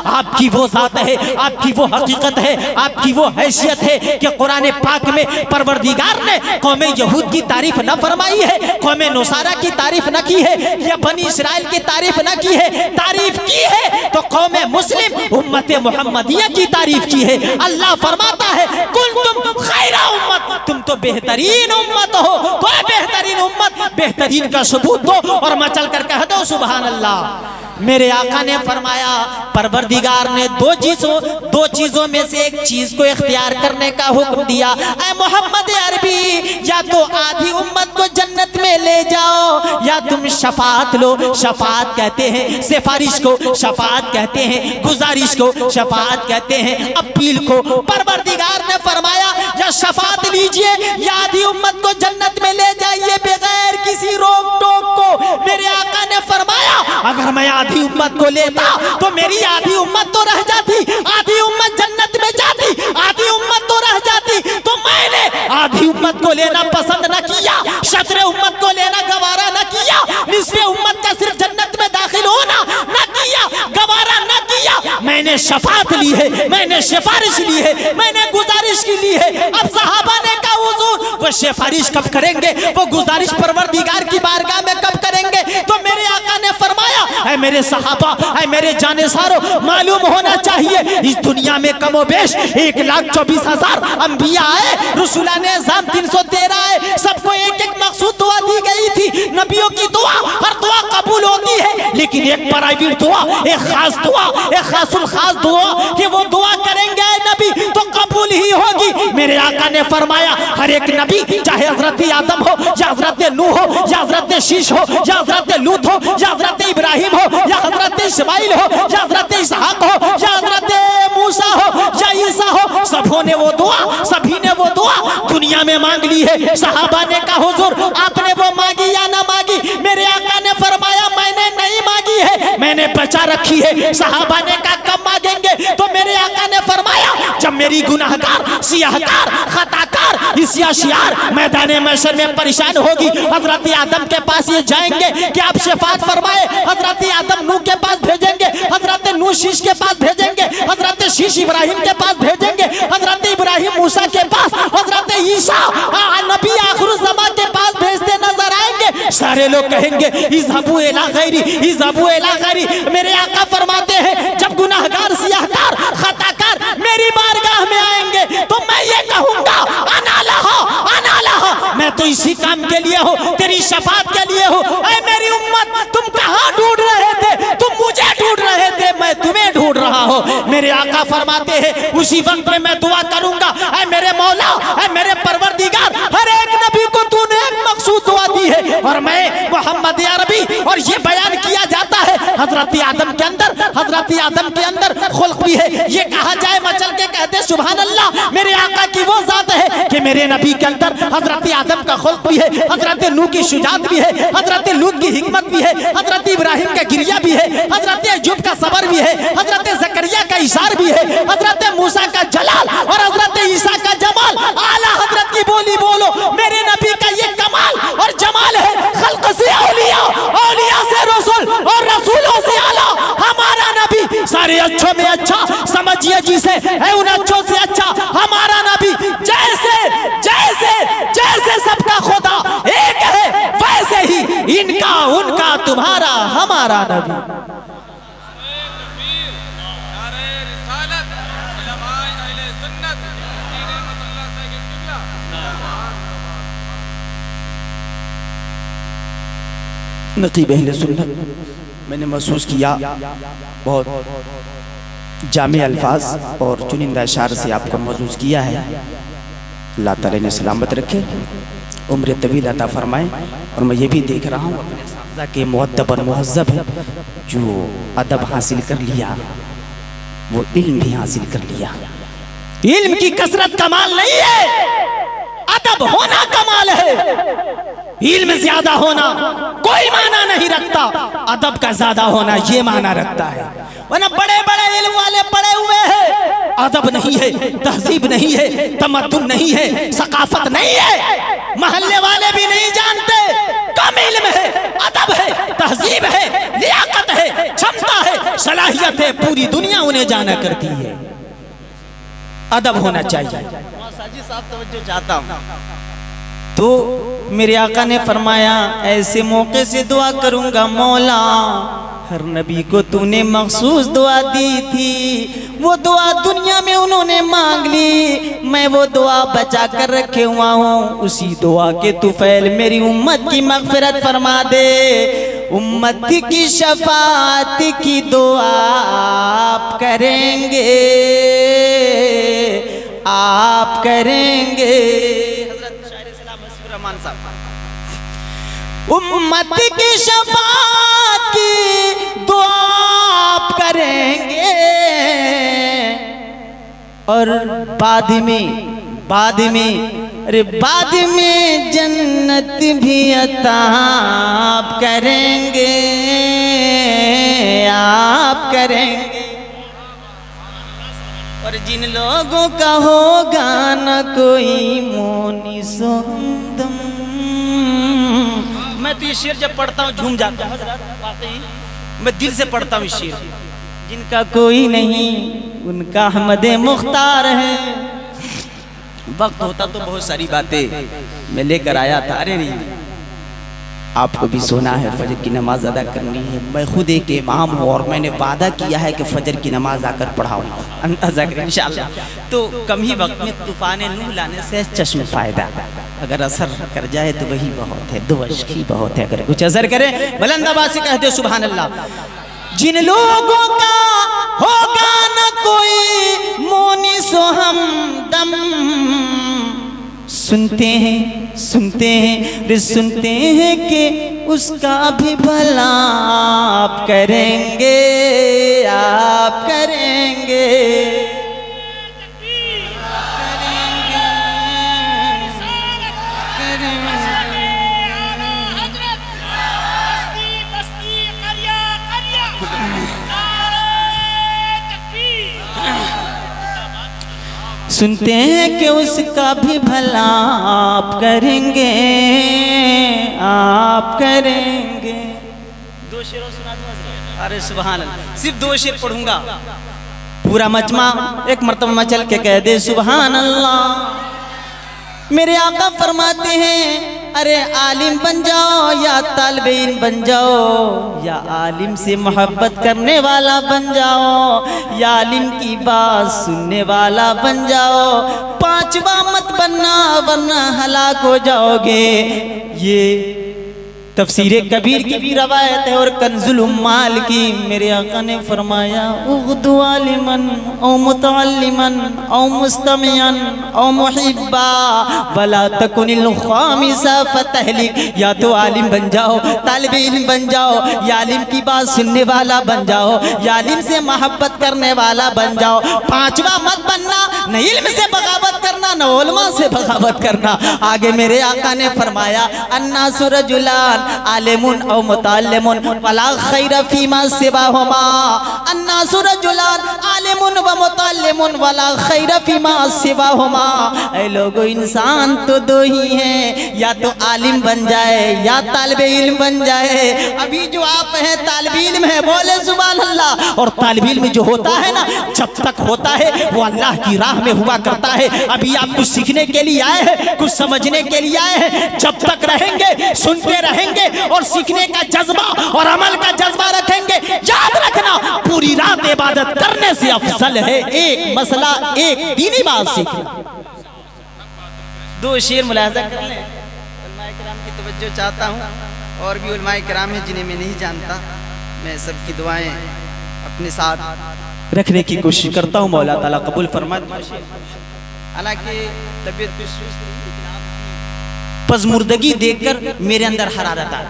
आपकी वो ज़ात है, आपकी वो हकीकत है, आपकी वो हैसियत है कि कुरान पाक में परवरदिगार ने कौम यहूद की तारीफ न फरमाई है, कौम नौसारा की तारीफ न की है, या बनी इसराइल की तारीफ न की है, तारीफ की है तो कौम मुस्लिम उम्मत मुहम्मदिया की तारीफ की है। अल्लाह फरमाता है कुंतुम खैरा उम्मत, तुम तो बेहतरीन उम्मत हो। तो बेहतरीन उम्मत, बेहतरीन का सबूत दो और मचल कर कह दो सुभान अल्लाह। मेरे आका ने फरमाया, परवरदिगार ने दो चीजों में से एक चीज को इख्तियार करने का हुक्म दिया। ऐ मोहम्मद अरबी, या तो आधी उम्मत को जन्नत में ले जाओ या तुम शफात लो। शफात कहते हैं सिफारिश को, शफात कहते हैं गुजारिश को, शफात कहते हैं अपील को। परवरदिगार ने फरमाया या शफात लीजिए या आधी उम्मत को जन्नत में ले जाइए बगैर किसी रोक टोक को। मेरे आका ने फरमाया अगर मैं आधी उम्मत को लेता तो मेरी आधी उम्मत तो रह जाती, आधी उम्मत जन्नत में जाती, आधी उम्मत तो रह जाती। तो मैंने आधी उम्मत को लेना पसंद न किया, शतरे उम्मत को लेना गवारा न किया, निस्फे उम्मत का सिर्फ जन्नत में दाखिल होना न किया, गवारा न किया। मैंने शफात ली है, मैंने सिफारिश ली है, मैंने गुजारिश की ली है। अब सहाबा ने कहा हुजूर वो सिफारिश कब करेंगे, वो गुजारिश परवरदिगार की बारगाह में कब करेंगे? तो मेरे आका ने फरमाया है मेरे सहाबा, है मेरे जानेसारो, मालूम होना चाहिए इस दुनिया में कमोबेश 1,24,000 अंबिया आए, रसूलाने अज़ाम 313 आए, सबको एक एक मखसूद दुआ दी गई थी। नबियों की दुआ हर दुआ कबूल होती है, लेकिन एक प्राइवेट दुआ, एक खास दुआ, एक खासुल खास दुआ कि वो दुआ करेंगे नबी तो कबूल ही होगी। मेरे आका ने फरमाया हर एक नबी, चाहे हजरत आदम हो या हजरत नूह हो या हजरत शीश हो या हजरत लूत हो या हजरत इब्राहिम हो या हजरत इस्माइल हो या हजरत इसहाक हो या हजरत मूसा हो या ईसा हो, सबों ने वो दुआ, सभी ने वो दुआ दुनिया में मांग ली है। सहाबा ने कहा हुजूर आपने वो मांगी या ना मांगी? मेरे आका ने फरमाया मैंने नहीं मांगी है, मैंने बचा रखी है। सहाबा ने कहा कब मांगेंगे? तो मेरे आका ने फरमाया जब मेरी गुनाहगार, सियाहकार, खताकार इसिया शियार मैदान महशर में परेशान होगी, हजरत आदम के पास ये जाएंगे कि आप शफात फरमाए। हजरत आदम नूह के पास भेजेंगे, हजरत नूह शीश के पास भेजेंगे, हजरत शीश इब्राहिम के पास भेजेंगे, हजरत इब्राहिम मूसा के पास, हजरत ईसा नबी आखिर ज़मा के पास भेजते नजर आएंगे। सारे लोग कहेंगे इज़हबू इला गैरी, इज़हबू इला गैरी। मेरे आका फरमाते हैं जब गुनाहगार, सियाहकार, खताकार मेरी बारगाह में आएंगे तो मैं ये कहूंगा अना लहा, अना लहा, मैं तो इसी काम के लिए हूँ, तेरी शफात के लिए हूँ। ऐ मेरी उम्मत तुम कहाँ ढूंढ रहे थे? तुम मुझे ढूंढ रहे थे, मैं तुम्हें ढूंढ रहा हूँ। मेरे आका फरमाते हैं उसी वक्त में मैं दुआ करूंगा ऐ मेरे मौला, ऐ मेरे परवरदिगार, हर एक नबी को तूने एक मखसूद दुआ दी है और मैं मोहम्मद अरबी। और ये बयान किया जाता है हजरत आदम के अंदर, हजरत आदम के अंदर खुल्क भी है। ये कहा जाए मचल के कहते सुभान अल्लाह, मेरे आका की वो जात है कि मेरे नबी के अंदर हजरत आदम का खुल्क भी है, हजरत नूह की शुजात भी है, हजरत लूत की हिकमत भी है, हजरत इब्राहिम का गिरिया भी है, हजरत अय्यूब का सबर भी है, हजरत ज़करिया का इशार भी है, हजरत मूसा का जलाल और हजरत ईसा का जमाल। आला हजरत की बोली बोलो, मेरे नबी का ये कमाल और जमाल है। खल्क से औलिया, औलिया से रसूल और रसूलों से आला हमारा नबी। सारे अच्छों में अच्छा समझिए जिसे है, उन अच्छों से अच्छा हमारा नबी। जैसे जैसे जैसे सबका खुदा एक है, वैसे ही इनका, उनका, तुम्हारा, हमारा नबी। नकीब अहले सुन्नत मैंने महसूस किया बहुत जामे अल्फाज और चुनिंदा इशार से आपको महसूस किया है। अल्लाह ताला ने सलामत रखे, उम्र तवील अता फरमाए। और मैं ये भी देख रहा हूँ अपने साहबा के मुअद्दब और मुहज़्ज़ब है, जो अदब हासिल कर लिया वो इल्म भी हासिल कर लिया। इल्म की कसरत कमाल नहीं है, अदब होना कमाल है। इल्म ज्यादा होना कोई माना नहीं रखता, अदब का ज्यादा होना ये माना रखता है। वरना बड़े बड़े इल्म वाले पड़े हुए हैं, अदब नहीं है, तहजीब नहीं है, तमद्दुन नहीं है, सकाफत नहीं है, महल्ले वाले भी नहीं जानते। कम इल्म है, अदब है, तहजीब है, लियाकत है, क्षमता है, सलाहियत है, पूरी दुनिया उन्हें जाना करती है। अदब होना चाहिए। साजिद साहब तवज्जो चाहता हूँ। तो मेरे आका ने फरमाया ऐसे मौके से दुआ करूंगा मौला, हर नबी को तूने मखसूस दुआ दी थी, वो दुआ दुनिया में उन्होंने मांग ली, मैं वो दुआ बचा कर रखे हुआ हूँ। उसी दुआ के तुफैल मेरी उम्मत की मगफिरत फरमा दे। उम्मत की शफाअत की दुआ आप करेंगे, आप करेंगे। उम्मत की शफाअत की दुआ आप करेंगे और बाद में जन्नत भी अता आप करेंगे, आप करेंगे। और जिन लोगों का होगा न कोई मोनिसो हमदम। मैं तो ये शेर जब पढ़ता हूँ झूम जाता हूँ, वाकई मैं दिल से पढ़ता हूँ शेर। जिनका कोई नहीं उनका हमद मुख्तार है। वक्त होता तो बहुत सारी बातें मैं लेकर आया था। अरे नहीं, आपको भी सोना है, फजर की नमाज अदा करनी है। मैं खुद एक इमाम हूँ और मैंने वादा किया है कि फजर की नमाज आकर पढ़ाऊंगा, अंदाजा करें इंशाअल्लाह। तो कम ही वक्त में तूफान नूह लाने से चश्म फायदा, अगर असर कर जाए तो वही बहुत है, दुआश ही बहुत है। अगर कुछ असर करे बुलंद आवाज़ से कह दे सुभान अल्लाह। जिन लोगों का होगा न कोई मोनिसो हमदम, सुनते हैं रे सुनते हैं कि उसका भी भला आप करेंगे, आप करेंगे। सुनते हैं कि उसका भी भला आप करेंगे, आप करेंगे। दो शेरों सुना दूं। अरे सुभान अल्लाह, सिर्फ दो शेर पढ़ूंगा। पूरा मजमा एक मर्तबा मचल के कह दे सुभान अल्लाह। मेरे आका फरमाते हैं अरे आलिम बन जाओ या तालिबे इल्म बन जाओ, या आलिम से मोहब्बत करने वाला बन जाओ, या आलिम की बात सुनने वाला बन जाओ। पांचवा मत बनना वरना हलाक हो जाओगे। ये तफसीर कबीर की भी रवायत है और कंजुल उम्माल की। मेरे आका ने फरमाया उग़्दु आलिमन औ मुतअल्लिमन औ मुस्तमियन औ मुहिब्बा वला तकुनिल खामिसा फतहलिक। या तो आलिम बन जाओ, तालिब इल्म बन जाओ, या आलिम की बात सुनने वाला बन जाओ, या आलिम से मोहब्बत करने वाला बन जाओ। पांचवा मत बनना, न इल्म से बगावत करना न उलमा से बगावत करना। आगे मेरे आका ने फरमाया अन्नासु रजुलान आलिमुन औ मुतअल्लिमुन वला खैर फीमा सिवाहुमा। अन्नासु रजुलान आलिमुन व मुतअल्लिमुन वला खैर फीमा सिवाहुमा। ऐ लोगो इंसान तो दो ही हैं, या तो आलिम बन जाए या तालिबे इल्म बन जाए। अभी जो आप हैं तालिबे इल्म है, बोले सुभान अल्लाह। और तालिबे इल्म जो होता है ना, जब तक होता है वो अल्लाह की राह में हुआ करता है। अभी आप कुछ सीखने के लिए आए हैं, कुछ समझने के लिए आए हैं, जब तक रहेंगे सुनते रहेंगे और सीखने का जज्बा और अमल का जज्बा रखेंगे, याद रखना पूरी रात इबादत करने से अफजल है एक मसला, एक दीनी बात सीखना। दो शेर मुलाहजा कर लें। उलमाए किराम की तवज्जो चाहता हूँ और भी उलमाए किराम हैं जिन्हें मैं नहीं जानता। मैं सबकी दुआएं अपने साथ रखने की कोशिश करता हूँ, मौला ताला कबूल फरमाए। हालांकि तबीयत पज़मुर्दगी देखकर मेरे अंदर हरारत आता है,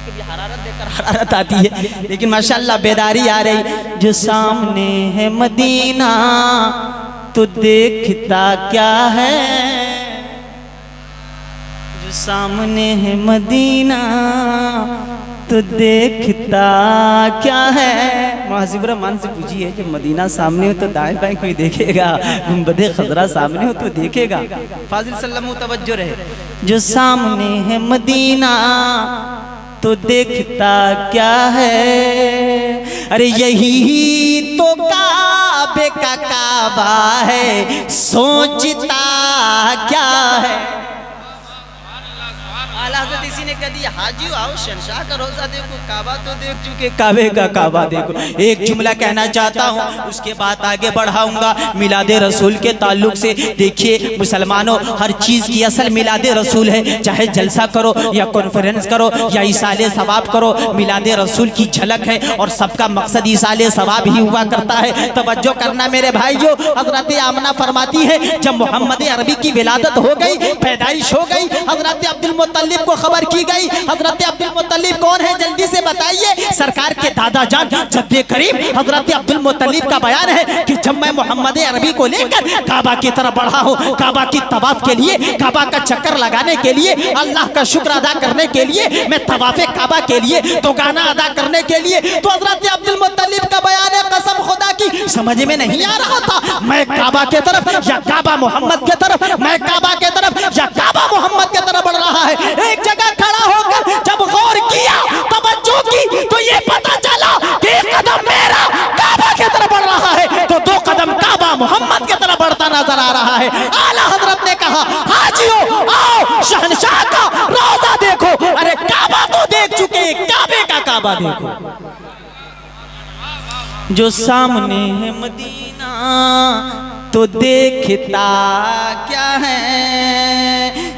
कभी हरारत देकर हरारत आती है, लेकिन माशाअल्लाह बेदारी आ रही। जो सामने है मदीना तो देखता क्या है, जो सामने है मदीना तो देखता क्या है। मुहसिब रहमान से पूछिए जब मदीना सामने हो तो दाएं बाएं कोई देखेगा, गुंबदे खजरा सामने हो तो देखेगा। फाजिल सल्लम तवज्जो रहे। जो सामने है मदीना तो देखता क्या है, अरे यही तो काबे का काबा है, सोचता क्या है। आला हज़रत इसी ने कह दिया, हाजी आओ शहंशाह का रोजा देखो, काबा तो देख चुके, काबे का काबा देखो। एक जुमला कहना चाहता हूँ, उसके बाद आगे बढ़ाऊंगा। मिलादे रसूल के ताल्लुक से देखिए मुसलमानों, हर चीज़ की असल मिलादे रसूल है। चाहे जलसा करो या कॉन्फ्रेंस करो या इसाले सवाब करो, मिलादे रसूल की झलक है और सबका मकसद इसाले सवाब ही हुआ करता है। तवज्जो करना मेरे भाइयों, हजरत आमना फरमाती है जब मोहम्मद अरबी की विलादत हो गई, पैदाइश हो गई, हजरत अब्दुल मुत्तलिब को खबर की गई। हजरत अब्दुल मुत्तलिब कौन है जल्दी से बताइए। सरकार के दादा जान जद्दे करीम हजरत अब्दुल मुत्तलिब का बयान है कि जब मैं मोहम्मद अरबी को लेकर काबा की तरफ बढ़ा हूँ, काबा की तवाफ के लिए, काबा का चक्कर लगाने के लिए, अल्लाह का शुक्र अदा करने के लिए, मैं तवाफे काबा के लिए तो गाना अदा करने के लिए, तो हजरत अब्दुल मुत्तलिब का बयान है कसम खुदा की समझ में नहीं आ रहा था मैं काबा के तरफ या काबा मोहम्मद के तरफ, मैं काबा के तरफ या काबा मोहम्मद के तरफ बढ़ रहा है। एक जगह खड़ा होकर जब गौर किया, तवज्जो की, तो ये पता चला कि एक कदम मेरा काबा की तरफ बढ़ रहा है तो दो कदम काबा मोहम्मद की तरफ बढ़ता नजर आ रहा है। आला हजरत ने कहा, हाजियो आओ शहंशाह का रोजा देखो। अरे काबा तो देख चुके, काबे का काबा देखो। जो सामने है मदीना तो देखता क्या है,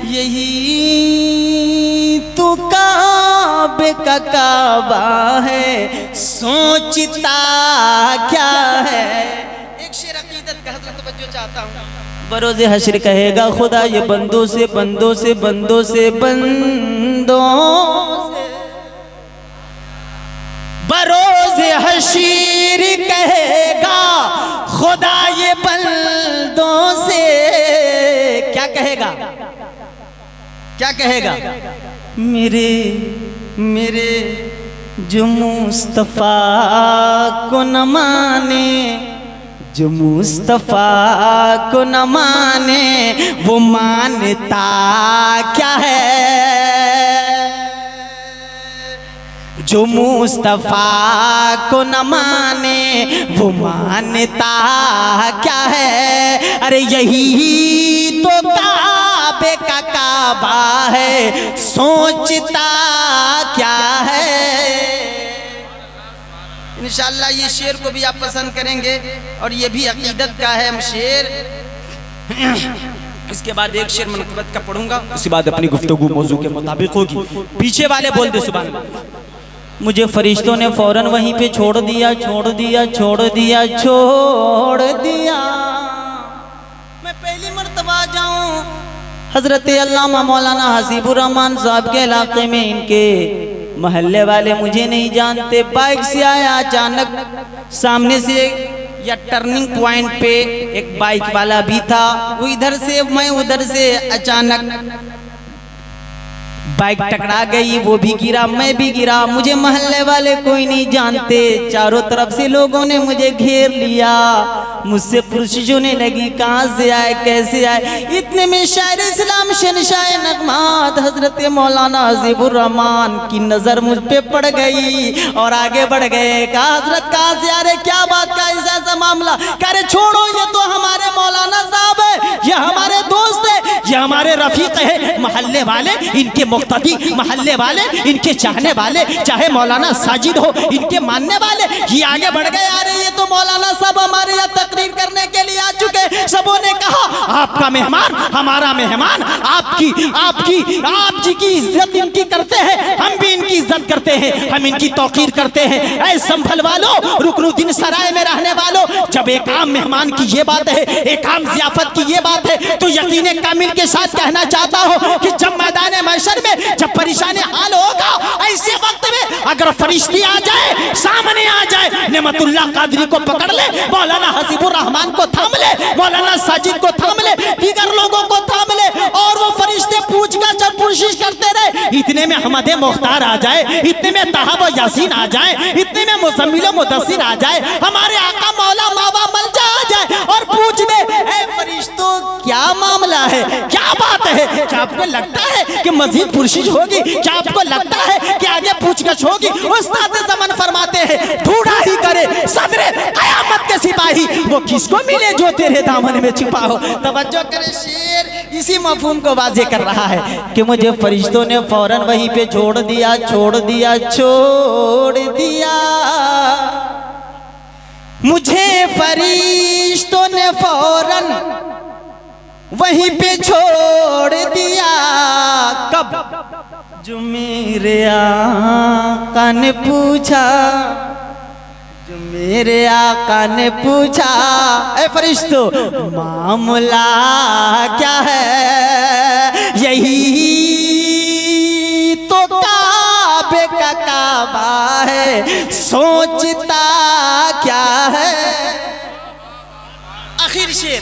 यही तो काबे का काबा है, सोचता क्या है। एक शेर अकीदत का हजरत तवज्जो चाहता हूँ। बरोज़े हश्र कहेगा खुदा ये बंदों से बंदों से बंदों से बंदों से, बरोज़े हश्र कहेगा खुदा ये बंदों से। क्या कहेगा, क्या कहेगा? मेरे मेरे जो मुस्तफ़ा को न माने, जो मुस्तफ़ा को न माने वो मानता क्या है। जो मुस्तफ़ा को न माने वो मानता क्या है। अरे यही तो काबे का काबा है, सोचता क्या है। इंशाअल्लाह ये शेर को भी आप पसंद करेंगे और ये भी अकीदत का है शेर। इसके बाद एक शेर मनक़बत का पढ़ूंगा, उसके बाद अपनी गुफ्तगू मौजू के मुताबिक होगी। पीछे वाले बोल दे सुभान अल्लाह। मुझे फरिश्तों ने फौरन वहीं पे छोड़ दिया, छोड़ दिया, छोड़ दिया, छोड़ दिया। मैं पहली मर्तबा जाऊं हजरत अल्लामा मौलाना हसीबुर रहमान साहब के इलाके में, इनके मोहल्ले वाले मुझे नहीं जानते। बाइक से आया अचानक, सामने से या टर्निंग पॉइंट पे एक बाइक वाला भी था, वो इधर से मैं उधर से, अचानक बाइक टकरा गई, वो भी गिरा, मैं भी गिरा। मुझे मोहल्ले वाले कोई नहीं जानते, चारों तरफ से लोगों ने मुझे घेर लिया, मुझसे पुरस्कार होने लगी, कहाँ से आए, कैसे आए। इतने में शायर इस्लाम शहंशाह नगमात हजरत मौलाना हसीबुर रहमान की नज़र मुझ पे पड़ गई और आगे बढ़ गए। कहा हजरत कहाँ से आ रहे, क्या बात का ऐसा मामला? कह रहे छोड़ो, ये तो हमारे मौलाना साहब है, ये हमारे दोस्त है, ये हमारे रफीक है। मोहल्ले वाले इनके मुक्तदी, मोहल्ले वाले इनके चाहने वाले, चाहे मौलाना साजिद हो इनके मानने वाले, ये आगे बढ़ गए। आ रहे ये तो मौलाना साहब हमारे यहाँ तकरीर करने के लिए आ चुके। सबों ने कहा आपका मेहमान हमारा मेहमान, आपकी आपकी आप जी की इज्जत इनकी करते हैं, हम भी इनकी इज्जत करते हैं, हम इनकी तौकीर करते हैं। ऐ संभल वालों, रुकनुद्दीन सराय में रहने वालों, जब एक आम मेहमान की ये बात है, एक आम ज़ियाफत की ये बात है, तो यकीन कामिल के साथ कहना चाहता हूँ कि जब मैदान महशर में जब परेशानी हाल होगा, ऐसे वक्त में अगर फरिश्ती आ जाए, सामने आ जाए, नेमतुल्लाह कादरी को पकड़ ले, मौलाना हसीबुर रहमान को थाम ले, मौलाना साजिद को थाम ले, दीगर लोगों को थाम ले, और वो फरिश्ते पूछ कर जब कोशिश करते रहे, इतने में अहमद मुख्तार आ जाए, इतने में तहाब यासीन आ जाए, इतने में मुज़म्मिल मुदस्सिर आ जाए, हमारे आका मौला मावा मलजा आ जाए और पूछ दे, ए फरिश्तों क्या क्या मामला है, क्या बात है? क्या आपको लगता है कि मजीद पुरशिश होगी? क्या आपको लगता है कि आगे पूछगछ होगी? उस्ताद ज़मान फरमाते हैं ढूंढा ही करे सदरे कयामत के सिपाही, वो किसको मिले जो तेरे दामन में छुपा हो। तवज्जो करे, शेर इसी मफहूम को वाज़ेह कर रहा है कि मुझे फरिश्तों ने फौरन वहीं पे छोड़ दिया, छोड़ दिया, छोड़ दिया। मुझे फरिश्तों ने फौरन वहीं पे छोड़ दिया। कब? जो मेरे आका ने पूछा, जो मेरे आका ने पूछा, ए फरिश्तों मामला क्या है? यही तो काबे का काबा है, सोचता क्या है? आखिर शेर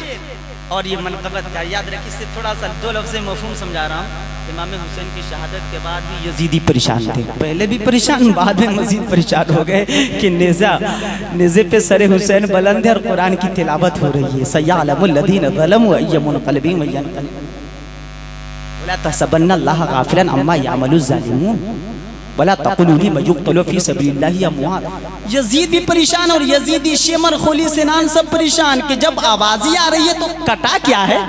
और ये मनक़बत का याद रखिए, इससे थोड़ा सा दो लफ्ज़ मफ़हूम समझा रहा हूँ। इमाम हुसैन की शहादत के बाद भी यजीदी परेशान थे, पहले भी परेशान, बाद में मजीद परेशान हो गए कि नेज़े पे सरे हुसैन बुलंद है और कुरान की तिलावत हो रही है। सयअलमुल लज़ीना ज़लमू अय्युमुनक़लिबिन यन्क़लिबून वला तहसबन्नल्लाह गाफ़िलन अम्मा यअमलुज़ ज़ालिमून वला तक़ूलू लिमन युक़्तलू फ़ी सबीलिल्लाहि अमवात। यजीद भी परेशान और यजीदी शेमर खोली सिनान सब परेशान कि जब आवाज़ ही आ रही है तो कटा क्या है,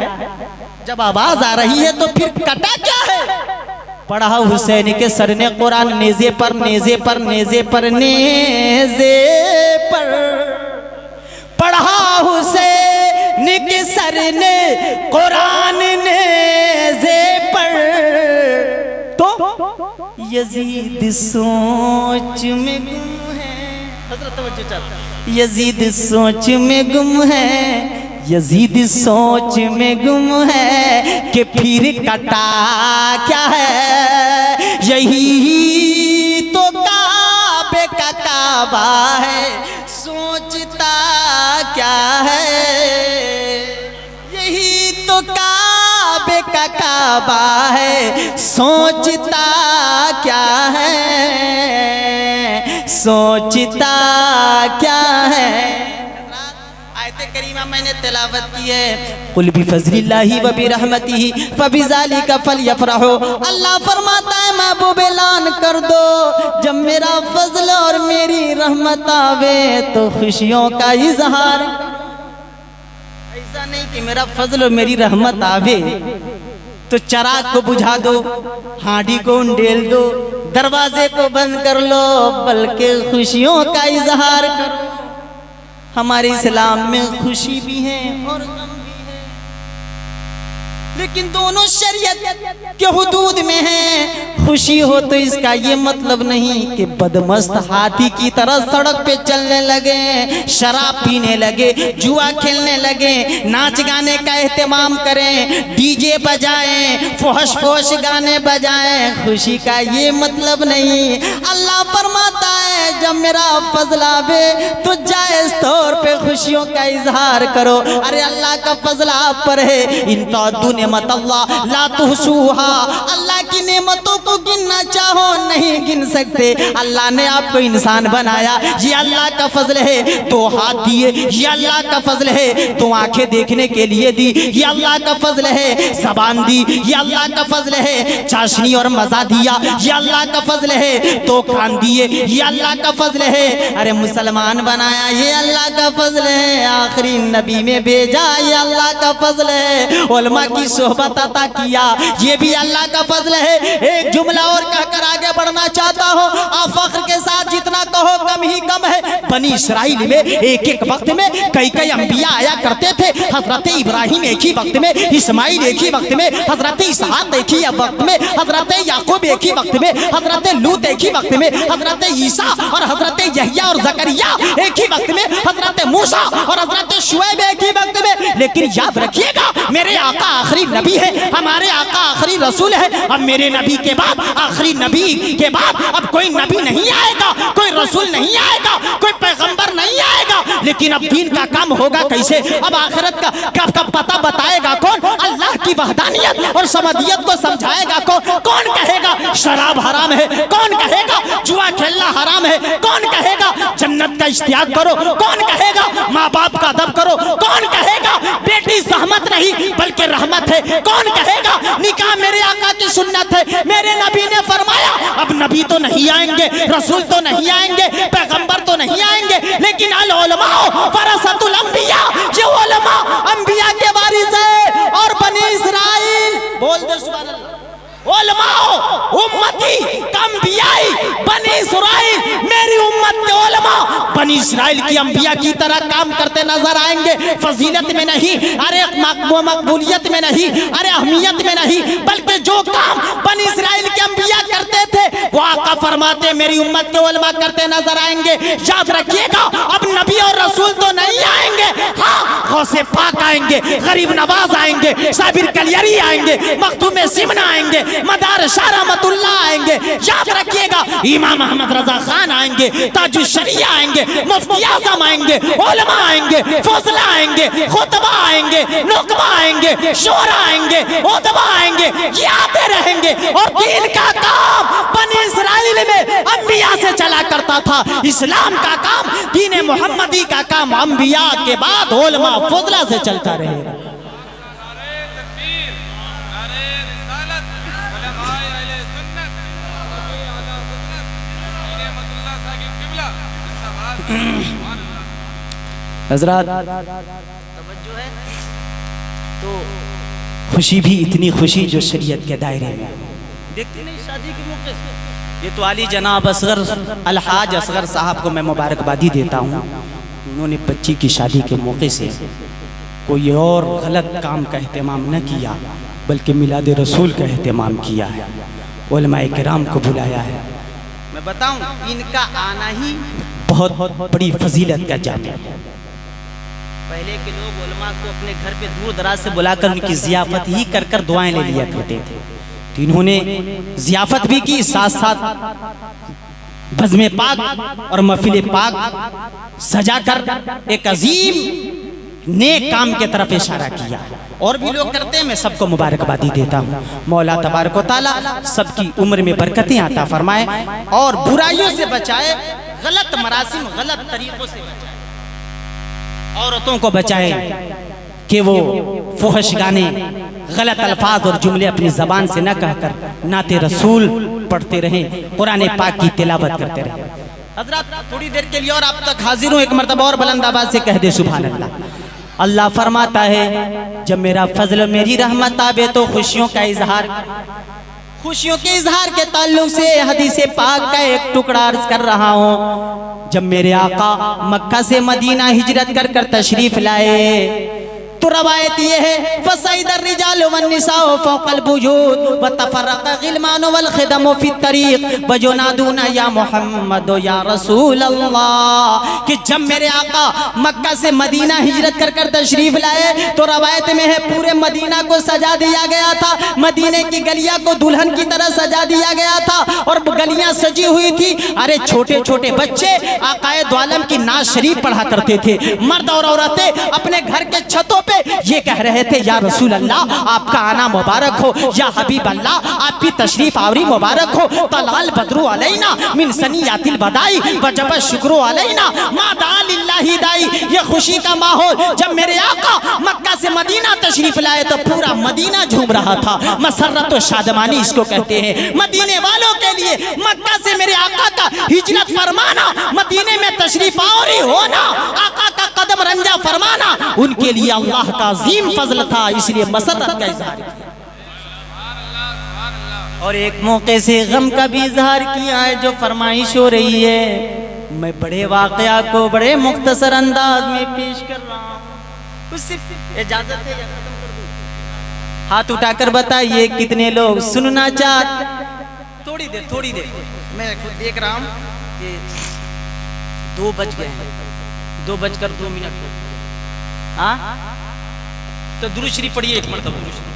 जब आवाज आ रही है तो फिर कटा क्या है? पढ़ा हुसैन के सर ने कुरान नेज़े पर, नेज़े पर, नेज़े पर, नेज़े पर। पढ़ा हुसैन के सर ने कुरान नेज़े पर, तो यजीद सोच में गुम है। हज़रत तवज्जो चाहता, यजीद सोच में गुम है, यजीद सोच में गुम है कि फिर कटा क्या है? यही तो काबे का काबा है, सोचता क्या है? यही तो काबे का काबा है, सोचता क्या है? सोचता क्या है? करीमा मैंने तिलावत की है, कुल बिफज़लिल्लाहि व बिरहमतिही फबिज़ालिका फलयफ़रहू। अल्लाह फरमाता है महबूब ऐलान कर दो, जब मेरा फजल और मेरी रहमत आवे तो खुशियों का इजहार। ऐसा नहीं कि मेरा फजल और मेरी रहमत आवे तो चराग को बुझा दो, हांडी को उंडेल दो, दरवाजे को बंद कर लो, बल्कि खुशियों का इजहार करो। हमारे इस्लाम में खुशी भी है और गम भी है, लेकिन दोनों शरीयत के हुदूद में है। खुशी हो तो इसका ये मतलब नहीं कि बदमस्त हाथी की तरह सड़क पे चलने लगे, शराब पीने लगे, जुआ खेलने लगे, नाच गाने का एहतमाम करें, डीजे बजाएं, फोहश फोहश गाने बजाएं। खुशी का ये मतलब नहीं। अल्लाह फरमाता है जब मेरा फजल आवे तो जायज तौर पे खुशियों का इजहार करो। अरे अल्लाह का फजल आप पर है, इन तअद्दू नेमत अल्लाह ला तुहसूहा। अल्लाह की नेमतों को गिनना चाहो नहीं गिन सकते। अल्लाह ने आपको इंसान बनाया, ये अल्लाह का फजल है। दो हाथ दिए, ये अल्लाह का फजल है। दो आंखें देखने के लिए दी, ये अल्लाह का फजल है। ज़बान दी, ये अल्लाह का फजल है। चाशनी और मजा दिया, ये अल्लाह का फजल है। दो कान दिए, ये अल्लाह का फजल है। अरे मुसलमान बनाया, ये अल्लाह का फजल है। आखिरी नबी में भेजा, ये अल्लाह का फजल है। उलमा की सोहबत अता किया, ये भी अल्लाह का फजल है। एक जुमला और कहकर आगे बढ़ना चाहता हूँ, आप फख्र के साथ जितना कहो कम ही कम है। बनी इसराइल में एक एक वक्त में कई कई अंबिया आया करते थे। हजरत इब्राहिम एक ही वक्त में, इस्माइल एक ही वक्त में, हजरत इसहाक एक ही वक्त में, हजरत याकूब एक ही वक्त में, हजरत लूत एक ही वक्त में, हजरत ईसा और हजरत यहया और जकरिया एक ही वक्त में, हजरत मूसा और हजरत शुएब एक ही वक्त में। लेकिन याद रखिएगा, मेरे आका आखिरी नबी है, हमारे आका आखिरी रसूल है। अब मेरे नबी के बाद, आखिरी नबी के बाद अब कोई नबी नहीं आएगा, कोई रसूल नहीं आएगा, कोई पैगंबर नहीं आएगा। लेकिन अब दीन का काम होगा कैसे? अब आखिरत का कब पता बताएगा कौन? अल्लाह की वहदानियत और समदियत को समझाएगा कौन? कौन कहेगा शराब हराम है? कौन कहेगा जुआ खेलना हराम है? कौन कहेगा जन्नत का इश्तियाक करो? कौन कहेगा माँ बाप का अदब करो? कौन कहेगा बेटी अपनी जहमत नहीं बल्कि रहमत है। कौन कहेगा निकाह मेरे आका की सुन्नत है? मेरे नबी ने फरमाया अब नबी तो नहीं आएंगे, रसूल तो नहीं आएंगे, पैगंबर तो नहीं आएंगे, लेकिन अल उलमा वरसतुल अंबिया, ये उलमा अंबिया के वारिस है। और बनी इस्राइल, बोल दे सुभान अल्लाह, उलमा उम्मती कंबियाई बनी इस्राइल, मेरी उम्मत के उलमा बनी इस्राइल की अंबिया की तरह काम करते नजर आएंगे। फजीलत में नहीं, अरे मकबूलियत में नहीं, अरे अहमियत में नहीं, बल्कि जो काम बनी इस्राइल के अंबिया करते थे वो आका फरमाते मेरी उम्मत के उलमा करते नजर आएंगे। याद रखिएगा अब नबी और रसूल तो नहीं आएंगे, हाँ गौसे पाक आएंगे, गरीब नवाज आएंगे, साबिर कलियरी आएंगे, मखदूम सिमना आएंगे, मदार शाह रहमतुल्लाह आएंगे। याद रखिएगा इमाम अहमद रजा खान आएंगे, ताजुल शरिया आएंगे, मुफ्ती आजम आएंगे, उलमा आएंगे, फजला आएंगे, खुतबा आएंगे, नुकबा आएंगे, शोरा आएंगे, उदबा आएंगे, ये आते रहेंगे। और दीन का काम बनी इस्राइल में अंबिया से चला करता था। इस्लाम का काम, दीन मोहम्मदी का काम अंबिया के बाद उलमा फजला से चलता रहेगा। हजरत तवज्जो है तो खुशी भी इतनी खुशी जो शरीयत के दायरे में। देखते नहीं शादी के मौके से, ये तो अली जनाब असगर अलहाज असगर साहब को मैं मुबारकबादी देता हूँ। उन्होंने बच्ची की शादी के मौके से कोई और गलत काम का एहतमाम न किया बल्कि मिलाद रसूल का एहतमाम किया है, उलमाए किराम को बुलाया है। मैं बताऊं इनका आना ही बहुत बड़ी फजीलत का जाम है। पहले के लोग उलमा को अपने घर पे दूर दराज से बुलाकर उनकी जियाफत ही कर कर दुआएं ले लिया करते थे। तो इन्होंने जियाफत भी की, साथ साथ बज़्म पाक और महफिल पाक सजाकर एक अजीम नेक काम के तरफ इशारा किया। और भी लोग करते हैं, मैं सबको मुबारकबादी देता हूँ। मौला तबारक व तआला सबकी उम्र में बरकतें आता फरमाए और बुराइयों से बचाए, गलत मरासिम गलत तरीकों से बचाए, औरतों को बचाए कि वो फुहश गाने, गलत अल्फाज और जुमले अपनी जबान से न कहकर नाते रसूल पढ़ते रहें, कुरान पाक की तिलावत करते रहें। हजरत थोड़ी देर के लिए और आप तक हाजिर हूँ, एक मर्तबा और बुलंद आवाज से कह दे सुभान अल्लाह। अल्लाह फरमाता है जब मेरा फजल मेरी रहमत आवे तो खुशियों का इजहार, खुशियों के इजहार के ताल्लुक से हदीस पाक का एक टुकड़ा अर्ज कर रहा हूँ। जब मेरे आका मक्का से मदीना हिजरत कर कर तशरीफ लाए तो रवायत ये है फसैदर रिजाल वन निसाओ फौकल बुजूद व तफर्रक़ गिलमान वल खिदम फी तरीक़ व जुनादूना या मोहम्मद या रसूल अल्लाह, कि जब मेरे आका मक्का से मदीना हिजरत कर कर तशरीफ लाए तो रवायत में है पूरे मदीना को सजा दिया गया था, मदीने की गलियां को दुल्हन की तरह सजा दिया गया था और गलियां सजी हुई थी। अरे छोटे छोटे बच्चे आकाए दो आलम की नाज शरीफ पढ़ा करते थे, मर्द और औरतें अपने घर के छतों पे ये कह रहे थे या रसूल अल्लाह आपका आना मुबारक हो, या हबीब अल्लाह आपकी तशरीफ आवरी मुबारक हो, तलाल बदरू अलैना मिन सनियातिल बदाई वजब शुक्रू अलैना मा दा लिल्लाहि दाई। ये खुशी का माहौल जब मेरे आका मक्का से मदीना तशरीफ लाए तो पूरा मदीना झूम रहा था। मसर्रत व शादमानी इसको कहते हैं। मदीने वालों के लिए मक्का से मेरे आका का हिजरत फरमाना, मदीने में तशरीफ आवरी होना, आका का कदम रंजा फरमाना उनके लिए अल्लाह का अजीम फजल था, इसलिए मसरत का इजहार किया। और एक मौके से गम का भी इजहार किया है जो फरमाइश हो रही है, मैं बड़े वाकया को बड़े मुख्तसर अंदाज में पेश कर रहा हूँ। इजाजत है या खत्म कर दूं? हाथ उठाकर बताइए कितने लोग सुनना चाहते। थोड़ी देर मैं खुद देख रहा हूँ कि 2 बज गए हैं, 2:02। हाँ तो दुरूद शरीफ पढ़िए एक मरतबा। दुरूद शरीफ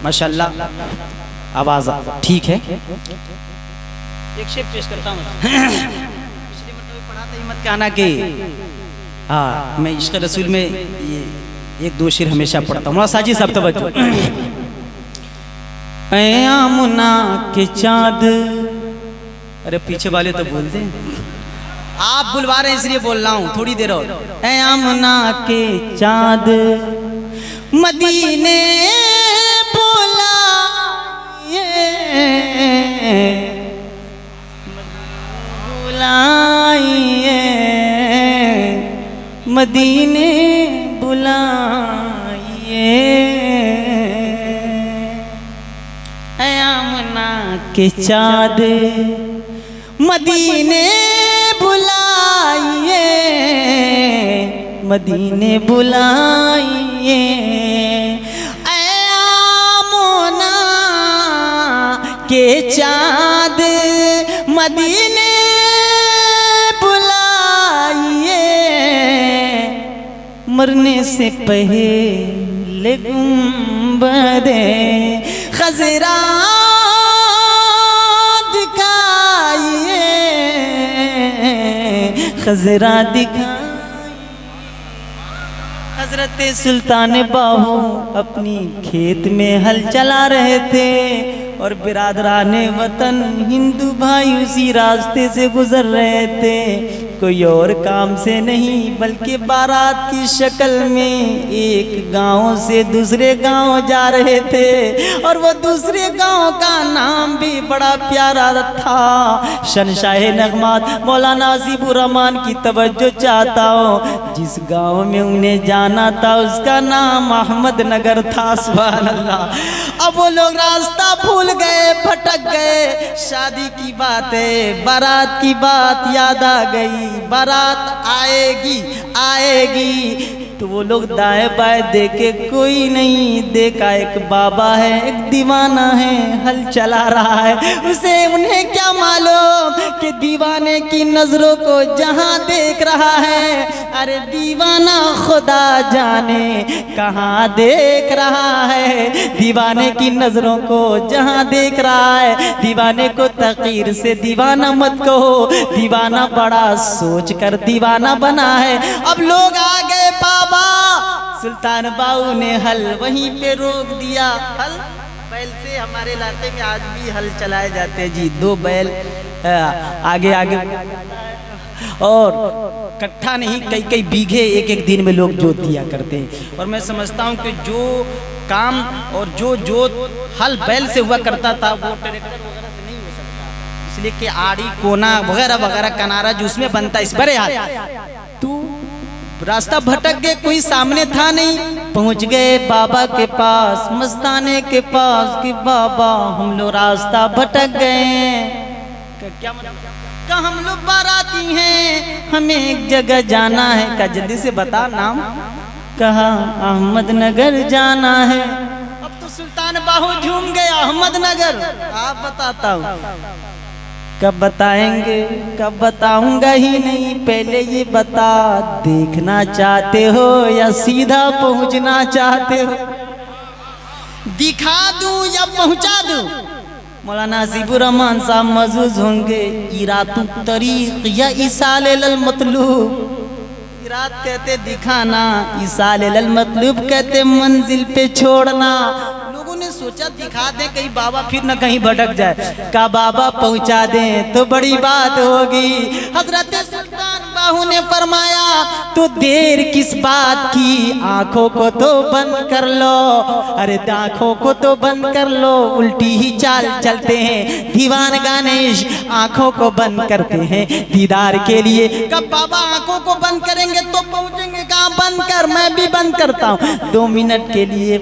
माशाल्लाह आवाज ठीक है। एक शेर पेश करता हूँ। पिछले मरतबा पढ़ा था हिम्मत का आना के, हाँ मैं इश्क़ रसूल में ये 1-2 शेर हमेशा पढ़ता हूँ। साजी साहब तवज्जो। ऐ आमुना के चाँद, अरे पीछे वाले तो बोल दें। आप बुलवा रहे हैं इसलिए बोल रहा हूँ, थोड़ी देर और। ऐ आमना के चाँद मदीने बुलाइए बुलाइए मदीने बुलाइए ऐ आमना के चाँद मदीने बुलाइए मदीने बुलाइए ऐ आमना के चाँद मदीने बुलाइए मरने से पहले गुंबदे खजरा दिखाइए खजरा दिखाइए। हजरत सुल्तान बाहू अपनी खेत में हल चला रहे थे और बिरादरान वतन हिंदू भाई उसी रास्ते से गुजर रहे थे, कोई और काम से नहीं बल्कि बारात की शक्ल में एक गांव से दूसरे गांव जा रहे थे। और वो दूसरे गांव का नाम भी बड़ा प्यारा था। शहंशाह नगमात मौलाना हसीबुर रहमान की तवज्जो चाहता हूँ, जिस गांव में उन्हें जाना था उसका नाम अहमद नगर था। सुभान अल्लाह। अब वो लोग रास्ता भूल गए, भटक गए। शादी की बात है, बारात की बात याद आ गई, बारात आएगी आएगी। तो वो लोग दाएं बाएं देखे कोई नहीं, देखा एक बाबा है, एक दीवाना है, हल चला रहा है। उसे उन्हें क्या मालूम कि दीवाने की नजरों को जहां देख रहा है, अरे दीवाना खुदा जाने कहाँ देख रहा है। दीवाने की नजरों को जहां देख रहा है, दीवाने को तकीर से दीवाना मत कहो, दीवाना बड़ा सोच कर दीवाना बना है। अब लोग आ गए बाबा, सुल्तान बाहू ने हल वहीं पे रोक दिया। हल बैल से हमारे इलाके में आज भी हल चलाए जाते हैं जी, 2 बैल आगे आगे और इकट्ठा नहीं, कई कई बीघे एक एक दिन में लोग जोत दिया करते हैं। और मैं समझता हूँ कि जो काम और जो जोत हल बैल से हुआ करता था वो ट्रैक्टर वगैरह से नहीं हो सकता, इसलिए कि आड़ी कोना वगैरह वगैरह कनारा जो उसमें बनता है। इस बड़े हाल तू रास्ता भटक गए, कोई सामने था नहीं, पहुंच गए बाबा के पास, मस्ताने के पास कि बाबा हम लोग रास्ता भटक गए। क्या का हम लोग बाराती हैं, हमें एक जगह जाना है। का जल्दी से बता नाम। कहा अहमदनगर जाना है। अब तो सुल्तान बाहू झूम गया, अहमदनगर। आप बताता हूँ कब बताएंगे, कब बताऊंगा ही नहीं, पहले ये बता देखना चाहते हो या सीधा पहुंचना चाहते हो, दिखा दूं या पहुंचा दूं। मौलाना हसीबुर रहमान साहब मौजूद होंगे। इरातु तरीक या इसाल अल मतलूब, इरात कहते दिखाना, इसाल अल मतलूब कहते मंजिल पे छोड़ना। ने सोचा दिखा दे कहीं बाबा फिर न कहीं भटक जाए, का बाबा पहुंचा दे तो बड़ी बात होगी। हजरत सुल्तान बाहू ने फरमाया तो देर किस बात की, आंखों को तो बंद कर लो। अरे आंखों को तो बंद कर लो, उल्टी ही चाल चलते हैं दीवान गानेश, आंखों को बंद करते हैं दीदार के लिए। कब बाबा आंखों को बंद करेंगे तो पहुंचेंगे कहाँ, बंद कर। मैं भी बंद करता हूँ 2 मिनट के लिए।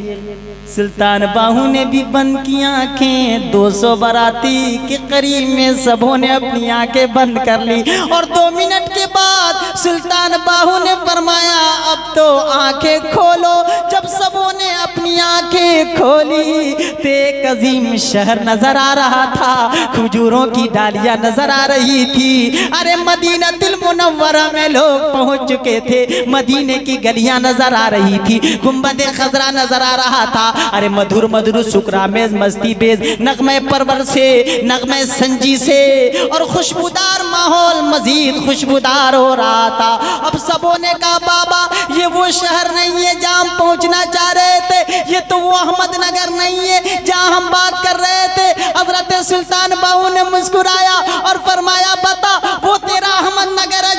सुल्तान बाहू ने भी बंद की आंखें। 200 बाराती के करीब में सबों ने अपनी आंखें बंद कर ली। और 2 मिनट के बाद सुल्तान बाहू ने फरमाया अब तो आंखें खोलो। जब सबों ने अपनी आंखें खोली तो एक अजीम शहर नजर आ रहा था, खजूरों की डालियां नजर आ रही थी। अरे मदीनतुल मुनव्वरा में लोग पहुंच चुके थे, मदीने की गलियां नजर आ रही थी, गुंबद खजरा नजर आ रहा था। अरे मधुर मधुर शुक्रामेज मस्ती बेज नगमे परवर से, नगमे संजी से और खुशबूदार माहौल मजीद खुशबूदार हो रहा था। अब सबों ने कहा बाबा ये वो शहर नहीं है जहाँ हम पहुँचना चाह रहे थे, ये तो वो अहमदनगर नहीं है जहाँ हम बात कर रहे थे। हजरत सुल्तान बाहू ने मुस्कुराया और फरमाया बता वो तेरा अहमदनगर है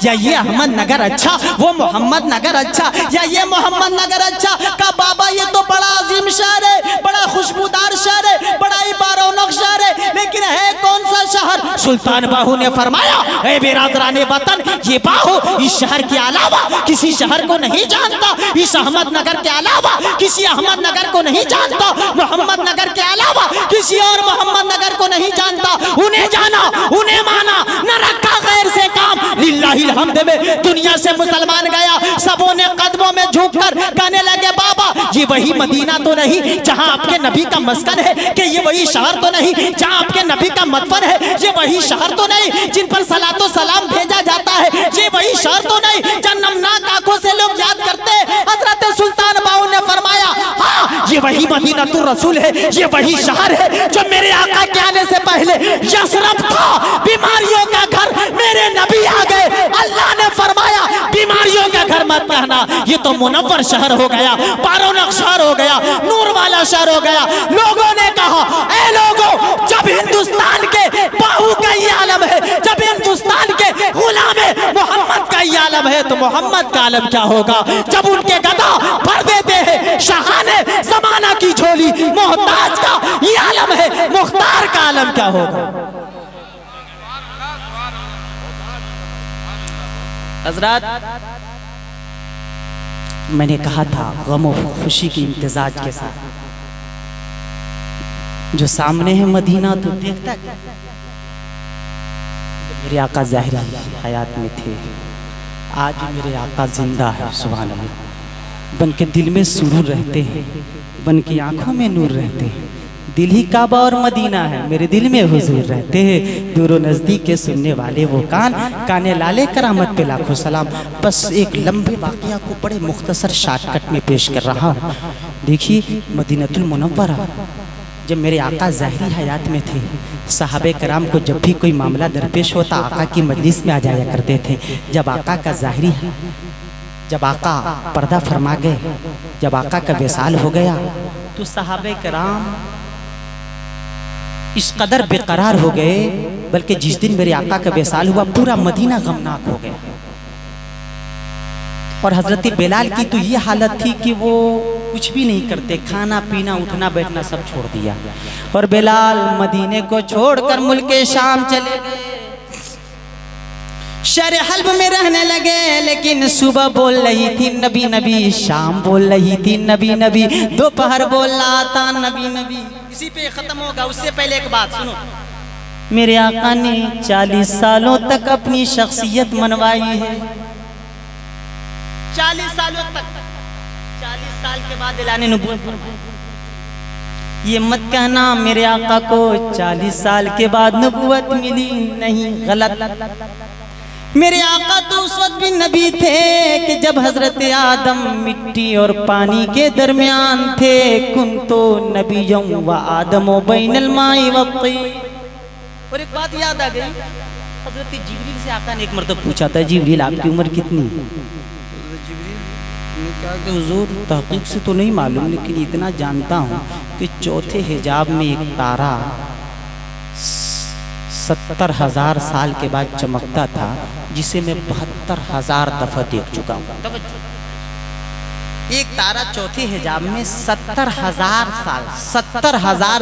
या ये अहमदनगर अच्छा, वो मोहम्मद नगर अच्छा, या ये मोहम्मद नगर अच्छा। का बाबा ये तो बड़ा अजीम शहर है, बड़ा खुशबूदार शहर है, बड़ा ही बारौनक शहर है, लेकिन है कौन सा शहर? सुल्तान बाहू ने फरमाया, ए बिरादराने वतन, ये बाहू इस शहर के अलावा किसी शहर को नहीं जानता, इस अहमदनगर के अलावा किसी अहमदनगर को नहीं जानता, मोहम्मद नगर के अलावा किसी और मोहम्मद नगर को नहीं जानता। उन्हें जाना, उन्हें माना, न रखा गैर से काम। लिल्लाहिल हम्द में दुनिया से मुसलमान गया, सबों ने कदमों में झुककर कहने लगे, बाबा ये वही मदीना तो नहीं जहां आपके नबी का मस्कन है? कि ये वही शहर तो नहीं जहां आपके नबी का मदफन है? ये वही शहर तो नहीं जिन पर सलातो सलाम भेजा जाता है? ये वही शहर तो नहीं जहां नमनाक आंखों से लोग याद करते हैं? हजरत सुल्तान बाहू ने फरमाया, हाँ ये वही मदीनतुर रसूल है, ये वही शहर है जो मेरे आका के आने से पहले यशरफ था, बीमारियों का घर। मेरे नबी आ गए, अल्लाह ने फरमाया बीमारियों का घर मत कहना, ये तो मुनव्वर शहर हो गया, बारौनक शहर हो गया, नूर वाला शहर हो गया। लोगों ने कहा, ए लोगों, जब हिंदुस्तान के बाहू का ये आलम है, जब हिंदुस्तान के गुलाम मोहम्मद का ये आलम है, तो मोहम्मद का आलम क्या होगा? जब उनके गदा भर देते हैं शाहाने जमाना की झोली, मोहताज का ये आलम है, मुख्तार का आलम क्या होगा? हजरत, मैंने कहा था गम और खुशी की इम्तिजाज के साथ, जो सामने है मदीना तो देखता क्या? मेरे आका ज़ाहिर हयात में थे, आज मेरे आका जिंदा है, सुभान अल्लाह। बन के दिल में सुरूर रहते हैं, बन की आंखों में नूर रहते हैं। दिल ही काबा और मदीना है, मेरे दिल में हुजूर रहते हैं। दूर नज़दीक के सुनने वाले वो कान, काने लाले करामत पे लाखों सलाम। बस एक लंबे वाक़या को बड़े मुख्तसर शॉर्टकट में पेश कर रहा हूँ। देखिए, मदीनतुल मुनव्वरा जब मेरे आका ज़ाहिरी हयात में थे, सहाबे कराम को जब भी कोई मामला दरपेश होता, आका की मजलिस में आ जाया करते थे। जब आका का ज़ाहिरी, जब आका पर्दा फरमा गए, जब आका का विसाल हो गया, तो सहाबे कराम इस कदर बेकरार हो गए, बल्कि जिस दिन मेरे आका का विसाल हुआ पूरा मदीना गमनाक हो गया। और हजरत बिलाल की तो ये हालत थी कि वो कुछ भी नहीं करते, खाना पीना उठना बैठना सब छोड़ दिया। और बिलाल मदीने को छोड़कर मुल्के शाम चले गए, शहर हल्ब में रहने लगे। लेकिन सुबह बोल रही थी नबी नबी, शाम बोल रही थी नबी नबी, दोपहर बोल रहा था नबी नबी। इसी पे खत्म होगा, उससे पहले एक बात सुनो। मेरे आका ने 40 सालों तक अपनी शख्सियत मनवाई है, 40 सालों तक। 40 साल के बाद ऐलान नबूवत फरमाया। ये मत कहना मेरे आका को 40 साल के बाद नबूवत मिली, नहीं, गलत। मेरे आका तो उस वक्त भी नबी थे कि जब हजरत आदम मिट्टी और पानी के दरमियान थे। कुन तो नबियों व आदमो बैनल माई व तीन। और एक बात याद आ गई, हजरत जिब्रील से आका ने एक मर्तबा पूछा था, जिब्रील आपकी उम्र कितनी? क्या कि हुजूर तहकीक से तो नहीं मालूम, लेकिन इतना जानता हूँ कि चौथे हिजाब में एक तारा 70,000 साल के बाद चमकता था, जिसे मैं 72,000 दफा देख चुका हूँ। एक तारा चौथे हिजाब में 70,000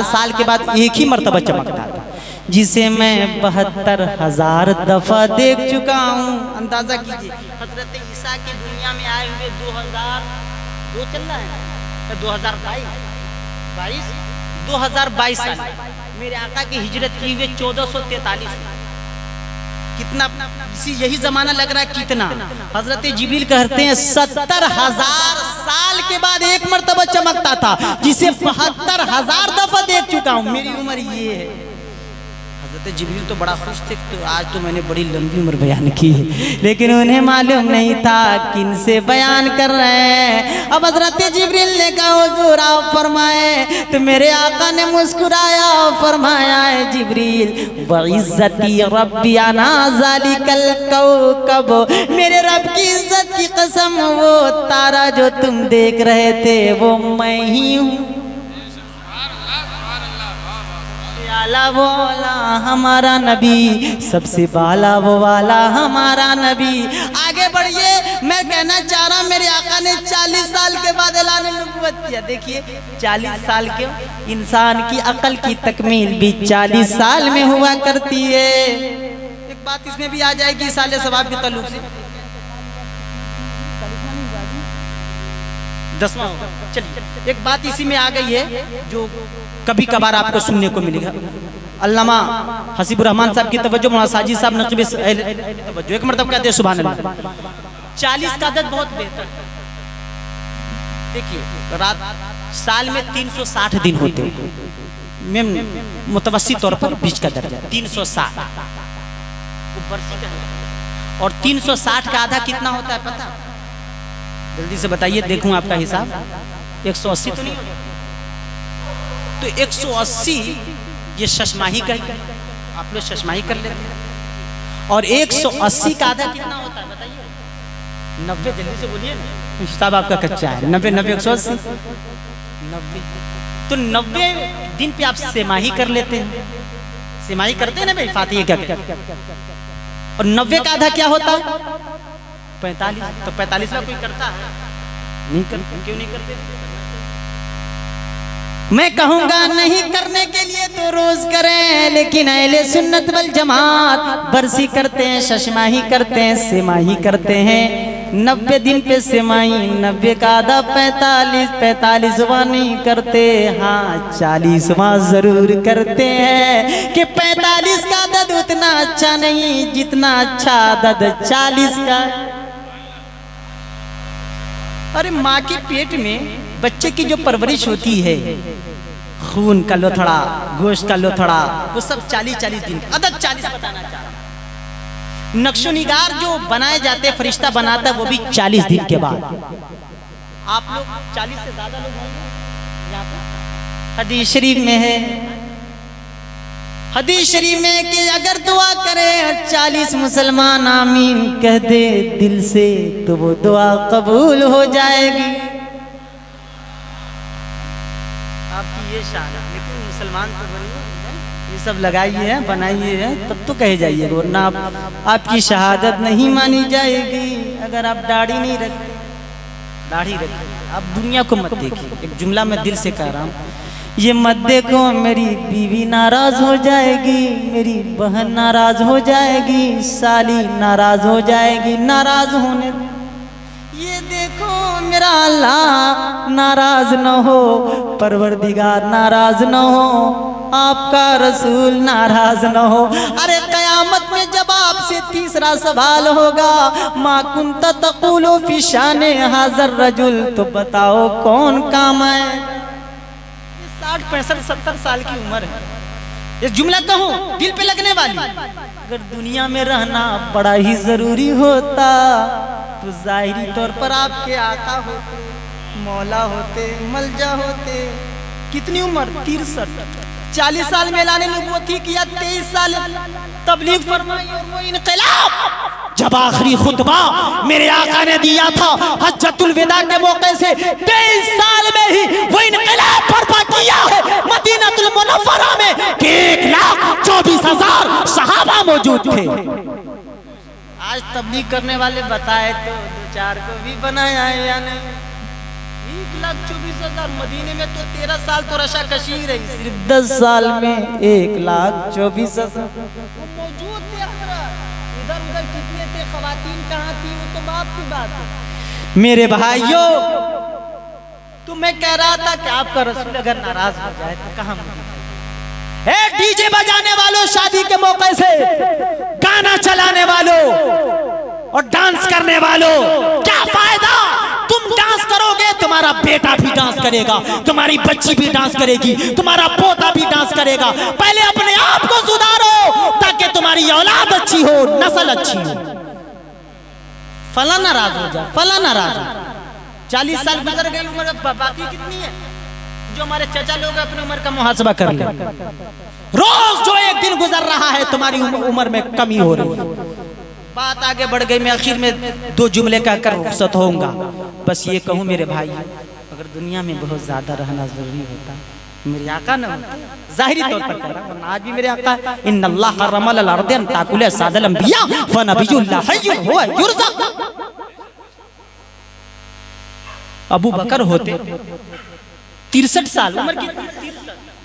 साल के बाद एक ही मर्तबा चमकता था, जिसे मैं 72,000 दफा देख चुका हूँ। अंदाजा कीजिए, हजरत ईसा की दुनिया में आए हुए 2002 चल रहा है, 2022 साल। मेरे आका की हिजरत की हुए 1443। कितना इसी यही जमाना लग रहा है कितना। हजरत जिब्रील कहते हैं 70,000 साल के बाद एक मर्तबा चमकता था, जिसे 72,000 दफा देख चुका हूँ। मेरी उम्र ये है। हजरत जिब्रील तो बड़ा खुश थे, तो आज तो मैंने बड़ी लंबी उम्र बयान की है, लेकिन उन्हें मालूम नहीं था किन से बयान कर रहे हैं। अब हजरत जिब्रील ने कहा हुजूर आप फरमाए, तो मेरे आका ने मुस्कुराया और फरमाया है जिब्रील वइज्जती रब्बी अना ज़ालिकल कौकब, मेरे रब की इज्जत की कसम, वो तारा जो तुम देख रहे थे वो मैं ही हूँ। आला वो आला हमारा नबी, सबसे बाला वो वाला हमारा नबी। आगे बढ़िए, मैं कहना चाह रहा हूँ मेरे आका ने 40 साल के बाद ऐलान नबूवत किया। देखिए 40 साल के, इंसान की अकल की तकमील भी 40 साल में हुआ करती है। एक बात इसमें भी आ जाएगी साले सवाब के ताल्लुक से, 10वां होगा। चलिए एक बात इसी में आ गई है जो कभी कभार आपको सुनने को मिलेगा। अल्लामा हसीबुर रहमान साहब की तवज्जो, मौलाना साजिद साहब नकवी तवज्जो, एक मरतब कहते हैं सुभान अल्लाह। 40 का अदद बहुत बेहतर। देखिए रात साल में 360 दिन होते हैं, मुतवस्सित तौर पर 20 का दर्जा 360, और 360 का आधा कितना होता है पता? जल्दी से बताइए, देखूं आपका हिसाब। 180 तो नहीं होगा? तो 180 ये शशमाही का, आप लोग शशमाही कर लेते हैं। और 180 का आधा कितना होता है बताइए? 90। जल्दी से बोलिए ना, हिसाब आपका कच्चा है। 90 90 180 90। तो 90 दिन पे आप सेमाही कर लेते हैं, सेमाही करते हैं ना भाई, फातिहा क्या। और 90 का आधा क्या होता है? 45। तो 45वां कोई करता है? नहीं करते। क्यों नहीं करते? मैं कहूँगा नहीं करने के लिए तो रोज करें, लेकिन अहले सुन्नत वल जमात बरसी करते हैं, शशमाही करते हैं, सेमाही करते हैं। 90 दिन पे सेमाही, 90 का आधा 45वां नहीं करते। हाँ 40वां जरूर करते हैं कि 45 का अदद उतना अच्छा नहीं जितना अच्छा अदद 40 का। अरे माँ के पेट में बच्चे की जो परवरिश होती है, खून का लोथड़ा, गोश्त का लोथड़ा, वो सब 40 दिन का अदद 40 बताना चाह रहा हूं। नक्शो निगार जो बनाए जाते, फरिश्ता बनाता है, वो भी 40 दिन के बाद। आप लोग 40 से ज्यादा लोग होंगे यहाँ पर। हदीस शरीफ में है, हदीस शरीफ में कि अगर दुआ करे और 40 मुसलमान आमीन कह दे दिल से, तो वो दुआ कबूल हो जाएगी। आपकी ये शान है, लेकिन मुसलमान तो बनिए, ये सब लगाइए है, बनाइए है, तब तो कहे जाइए, वरना आपकी शहादत नहीं मानी जाएगी। अगर आप दाढ़ी नहीं रखते, दाढ़ी रखते, आप दुनिया को मत देखिए। एक जुमला मैं दिल से कह रहा हूँ, ये मत देखो मेरी बीवी नाराज हो जाएगी, मेरी बहन नाराज हो जाएगी, साली नाराज हो जाएगी, नाराज होने। ये देखो मेरा अल्लाह नाराज न हो, परवरदिगार नाराज न हो, आपका रसूल नाराज न हो। अरे कयामत में जब आपसे तीसरा सवाल होगा, मा कुंता तक़ूलु फी शाने हाज़र रजुल, तो बताओ कौन काम है? 60 65 70 साल की उम्र है। ये जुमला कहूँ दिल पे लगने वाली, अगर दुनिया में रहना बड़ा ही जरूरी होता तो जाहिरी तौर पर आपके आका होते, मौला होते, मलजा होते। कितनी उम्र? 63। 40 साल में ऐलान नबूवत किया, 23 साल तबलीग फरमाई, और वो इनकलाब जब आखिरी खुतबा मेरे आका ने दिया था हज्जतुल विदा के मौके से, 23 साल में ही वो इनकलाब बर्पा किया है मदीनतुल मुनव्वरा में कि 1,24,000 सहाबा मौजूद थे। आज तबलीग करने वाले बताए तो 2-4 को भी बनाया है या नहीं? 1,24,000 मदीने में तो 13 साल तो रशा कशी रही, सिर्फ 10 साल में 1,24,000 मौजूद थे। इधर उधर कितने थे, खवातीन कहाँ थी, वो तो बाप की बात है। मेरे भाइयों, तो मैं कह रहा था कि आपका रसूल अगर नाराज हो जाए तो कहाँ? डीजे बजाने वालों, शादी के मौके से गाना चलाने वालों और डांस करने वालों, क्या फायदा? तुम डांस करोगे, तुम्हारा बेटा भी डांस करेगा, तुम्हारी बच्ची भी डांस करेगी, तुम्हारा पोता भी डांस करेगा। पहले अपने आप को सुधारो ताकि तुम्हारी औलाद अच्छी हो, नस्ल अच्छी हो। फला नाराज हो जाए, फला नाराज हो। 40 साल गुजर गई उम्र, बाकी कितनी है? जो हमारे चाचा लोग अपनी उम्र का मुहासबा कर ले। रोज जो एक दिन गुजर रहा है, तुम्हारी उम्र में कमी हो रही है। बात आगे बढ़ गई, मैं आखिर में 2 जुमले कहकर रुखसत होऊंगा। बस ये कहूँ मेरे भाई, अगर दुनिया में बहुत ज़्यादा रहना ज़रूरी होता, मेरे आका न जाहिरी तौर पर कह रहा हूं, आज भी मेरे आका इन्नल्लाह हर्रमल अल अर्द अन ताकुल सादल अंबिया व नबियुल्लाह हय्युन हुवा युरज़क़। अबू बकर होते 63 साल उम्र कितनी,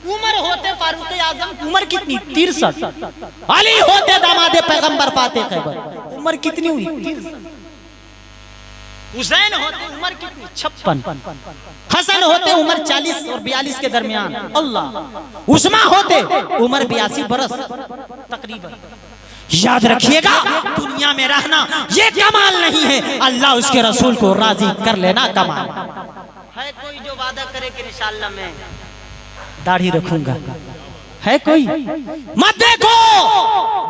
उम्र होते फारूक आजम उम्र कितनी 63, अली होते दामादे पैगंबर फातिह खैबर उम्र कितनी हुई 63, हुसैन होते उम्र कितनी 56, हसन होते उम्र 40 और 42 के दरमियान, अल्लाह उस्मा होते उम्र 82 बरस तकरीबन। याद रखिएगा दुनिया में रहना ये कमाल नहीं है, अल्लाह उसके रसूल को राजी कर लेना कमाल है। कोई जो वादा करे कि इंशाअल्लाह मैं दाढ़ी रखूंगा, है कोई? मत देखो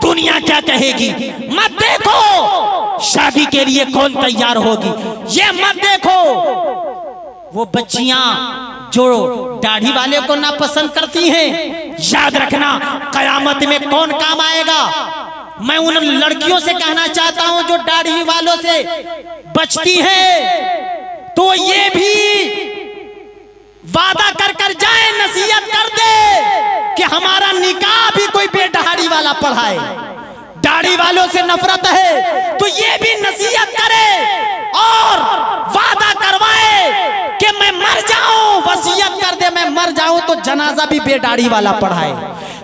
दुनिया क्या कहेगी, मत देखो शादी के लिए कौन तैयार होगी, ये मत देखो वो बच्चियां जो दाढ़ी वाले को ना पसंद करती हैं। याद रखना कयामत में कौन काम आएगा। मैं उन लड़कियों से कहना चाहता हूं जो दाढ़ी वालों से बचती हैं, तो ये भी वादा कर कर जाए, नसीहत कर दे कि हमारा निकाह भी कोई बेदाढ़ी वाला पढ़ाए। दाढ़ी वालों से नफरत है तो ये भी नसीहत करे और वादा करवाए कि मैं मर जाऊं, वसीयत कर दे मैं मर जाऊं तो जनाजा भी बेदाढ़ी वाला पढ़ाए।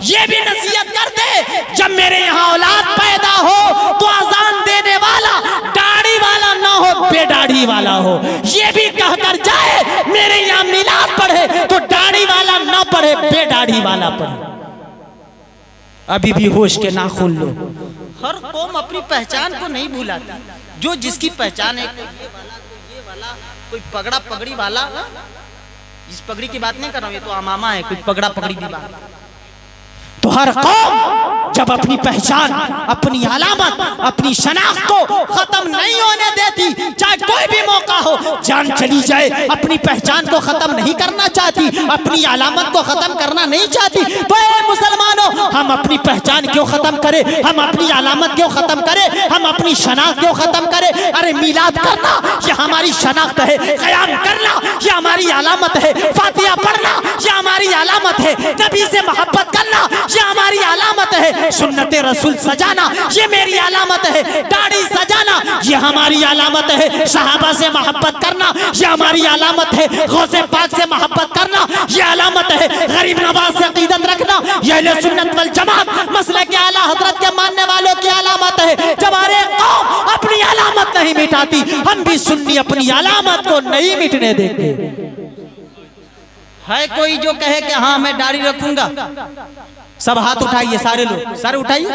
ये भी नसीहत कर दे जब मेरे यहाँ औलाद पैदा हो तो अजान देने वाला दाढ़ी वाला ना हो, बेदाढ़ी वाला हो। ये भी कहकर जाए मेरे यहाँ मिलाद पढ़े तो दाढ़ी वाला ना पढ़े, बेदाढ़ी वाला पढ़े। अभी भी होश के नाखून लो। हर कौम अपनी पहचान को नहीं भूलाती, जो जिसकी पहचान है, कोई ये वाला, कोई ये वाला, कोई पगड़ा पगड़ी वाला। इस पगड़ी की बात नहीं कर रहा हूँ, ये तो अमामा है, कोई पगड़ा पगड़ी की बात। तो हर कौम जब अपनी पहचान, अपनी अलामत, अपनी शनाख्त को खत्म नहीं होने देती, चाहे कोई भी मौका हो, जान चली जाए, अपनी पहचान को खत्म नहीं करना चाहती, अपनी अलामत को खत्म करना नहीं चाहती, तो ए मुसलमानों, हम अपनी पहचान क्यों खत्म करें, हम अपनी अलामत क्यों खत्म करें, हम अपनी शनाख्त क्यों खत्म करें। अरे मिलाद करना ये हमारी शनाख्त है, क़याम करना ये हमारी अलामत है, फातिहा पढ़ना ये हमारी अलामत है, नबी से मोहब्बत करना ये हमारी अलामत है, सुन्नते रसूल सजाना ये मेरी अलामत है, दाढ़ी सजाना ये हमारी अलामत है, सहाबा से मोहब्बत करना ये हमारी अलामत है, गौसे पाक से मोहब्बत करना ये अलामत है, गरीब नवाज से अकीदत रखना ये अहले सुन्नत वल जमात मसलक के आला हजरत के मानने वालों की अलामत है। जब हमारे कौम अपनी अलामत नहीं मिटाती, हम भी सुन्नी अपनी अलामत को नहीं मिटने देंगे। है कोई जो कहे कि हाँ मैं दाढ़ी रखूंगा, सब हाथ उठाइए, सारे लोग, सारे उठाइए,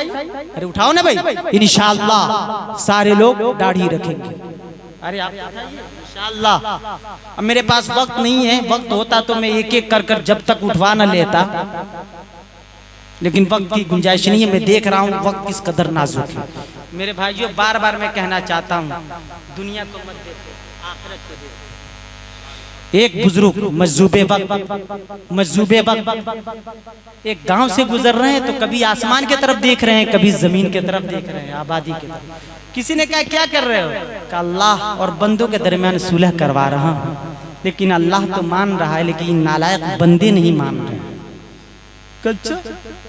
अरे उठाओ ना भाई, इंशाअल्लाह सारे लोग दाढ़ी रखेंगे। अरे आप इंशाअल्लाह। अब मेरे पास वक्त नहीं है, वक्त होता तो मैं एक एक कर कर जब तक उठवा न लेता, लेकिन वक्त की गुंजाइश नहीं है। मैं देख रहा हूँ वक्त किस कदर नाजुक है। मेरे भाइयों बार बार मैं कहना चाहता हूँ, दुनिया को मत देखो, आखिरत को देखो। एक बुजुर्ग मजजूबे वक्त एक गांव से गुजर रहे हैं, तो कभी आसमान की तरफ देख रहे हैं, कभी जमीन की तरफ देख रहे हैं, आबादी की तरफ। किसी ने कहा क्या कर रहे हो? कहा अल्लाह और बंदों के दरमियान सुलह करवा रहा हूं। लेकिन अल्लाह तो मान रहा है, लेकिन नालायक बंदे नहीं मान रहे।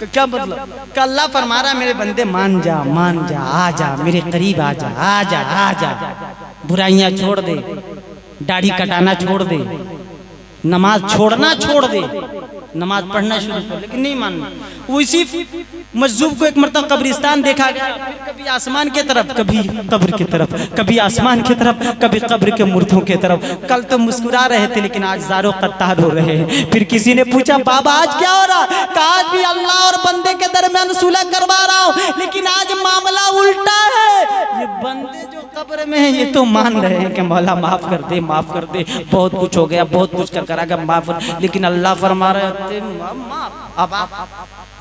क्या मतलब? अल्लाह फरमा रहा मेरे बंदे मान जा, मान जा, आ जा मेरे करीब, आ जा, आ जा, आ जा, बुराइयां छोड़ दे, दाढ़ी कटाना छोड़ दे, नमाज छोड़ना छोड़ दे, नमाज पढ़ना शुरू कर, लेकिन नहीं मानना। उसी मजजूब को एक मरतबा कब्रिस्तान देखा गया, फिर कभी आसमान की तरफ, कभी कब्र की तरफ, कभी आसमान की तरफ, कभी कब्र के मुर्दों की तरफ। कल तो मुस्कुरा रहे थे, लेकिन आज ज़ारो कत्तार हो रहे हैं। फिर किसी ने पूछा बाबा आज क्या हो रहा? कहा आज भी अल्लाह और बंदे के दरमियान सुलह करवा रहा हूँ, लेकिन आज मामला उल्टा है। ये बंदे जो कब्र में है ये तो मान रहे हैं कि मौला माफ कर दे, माफ कर दे, बहुत कुछ हो गया, बहुत कुछ कर कर माफ, लेकिन अल्लाह फरमा रहे थे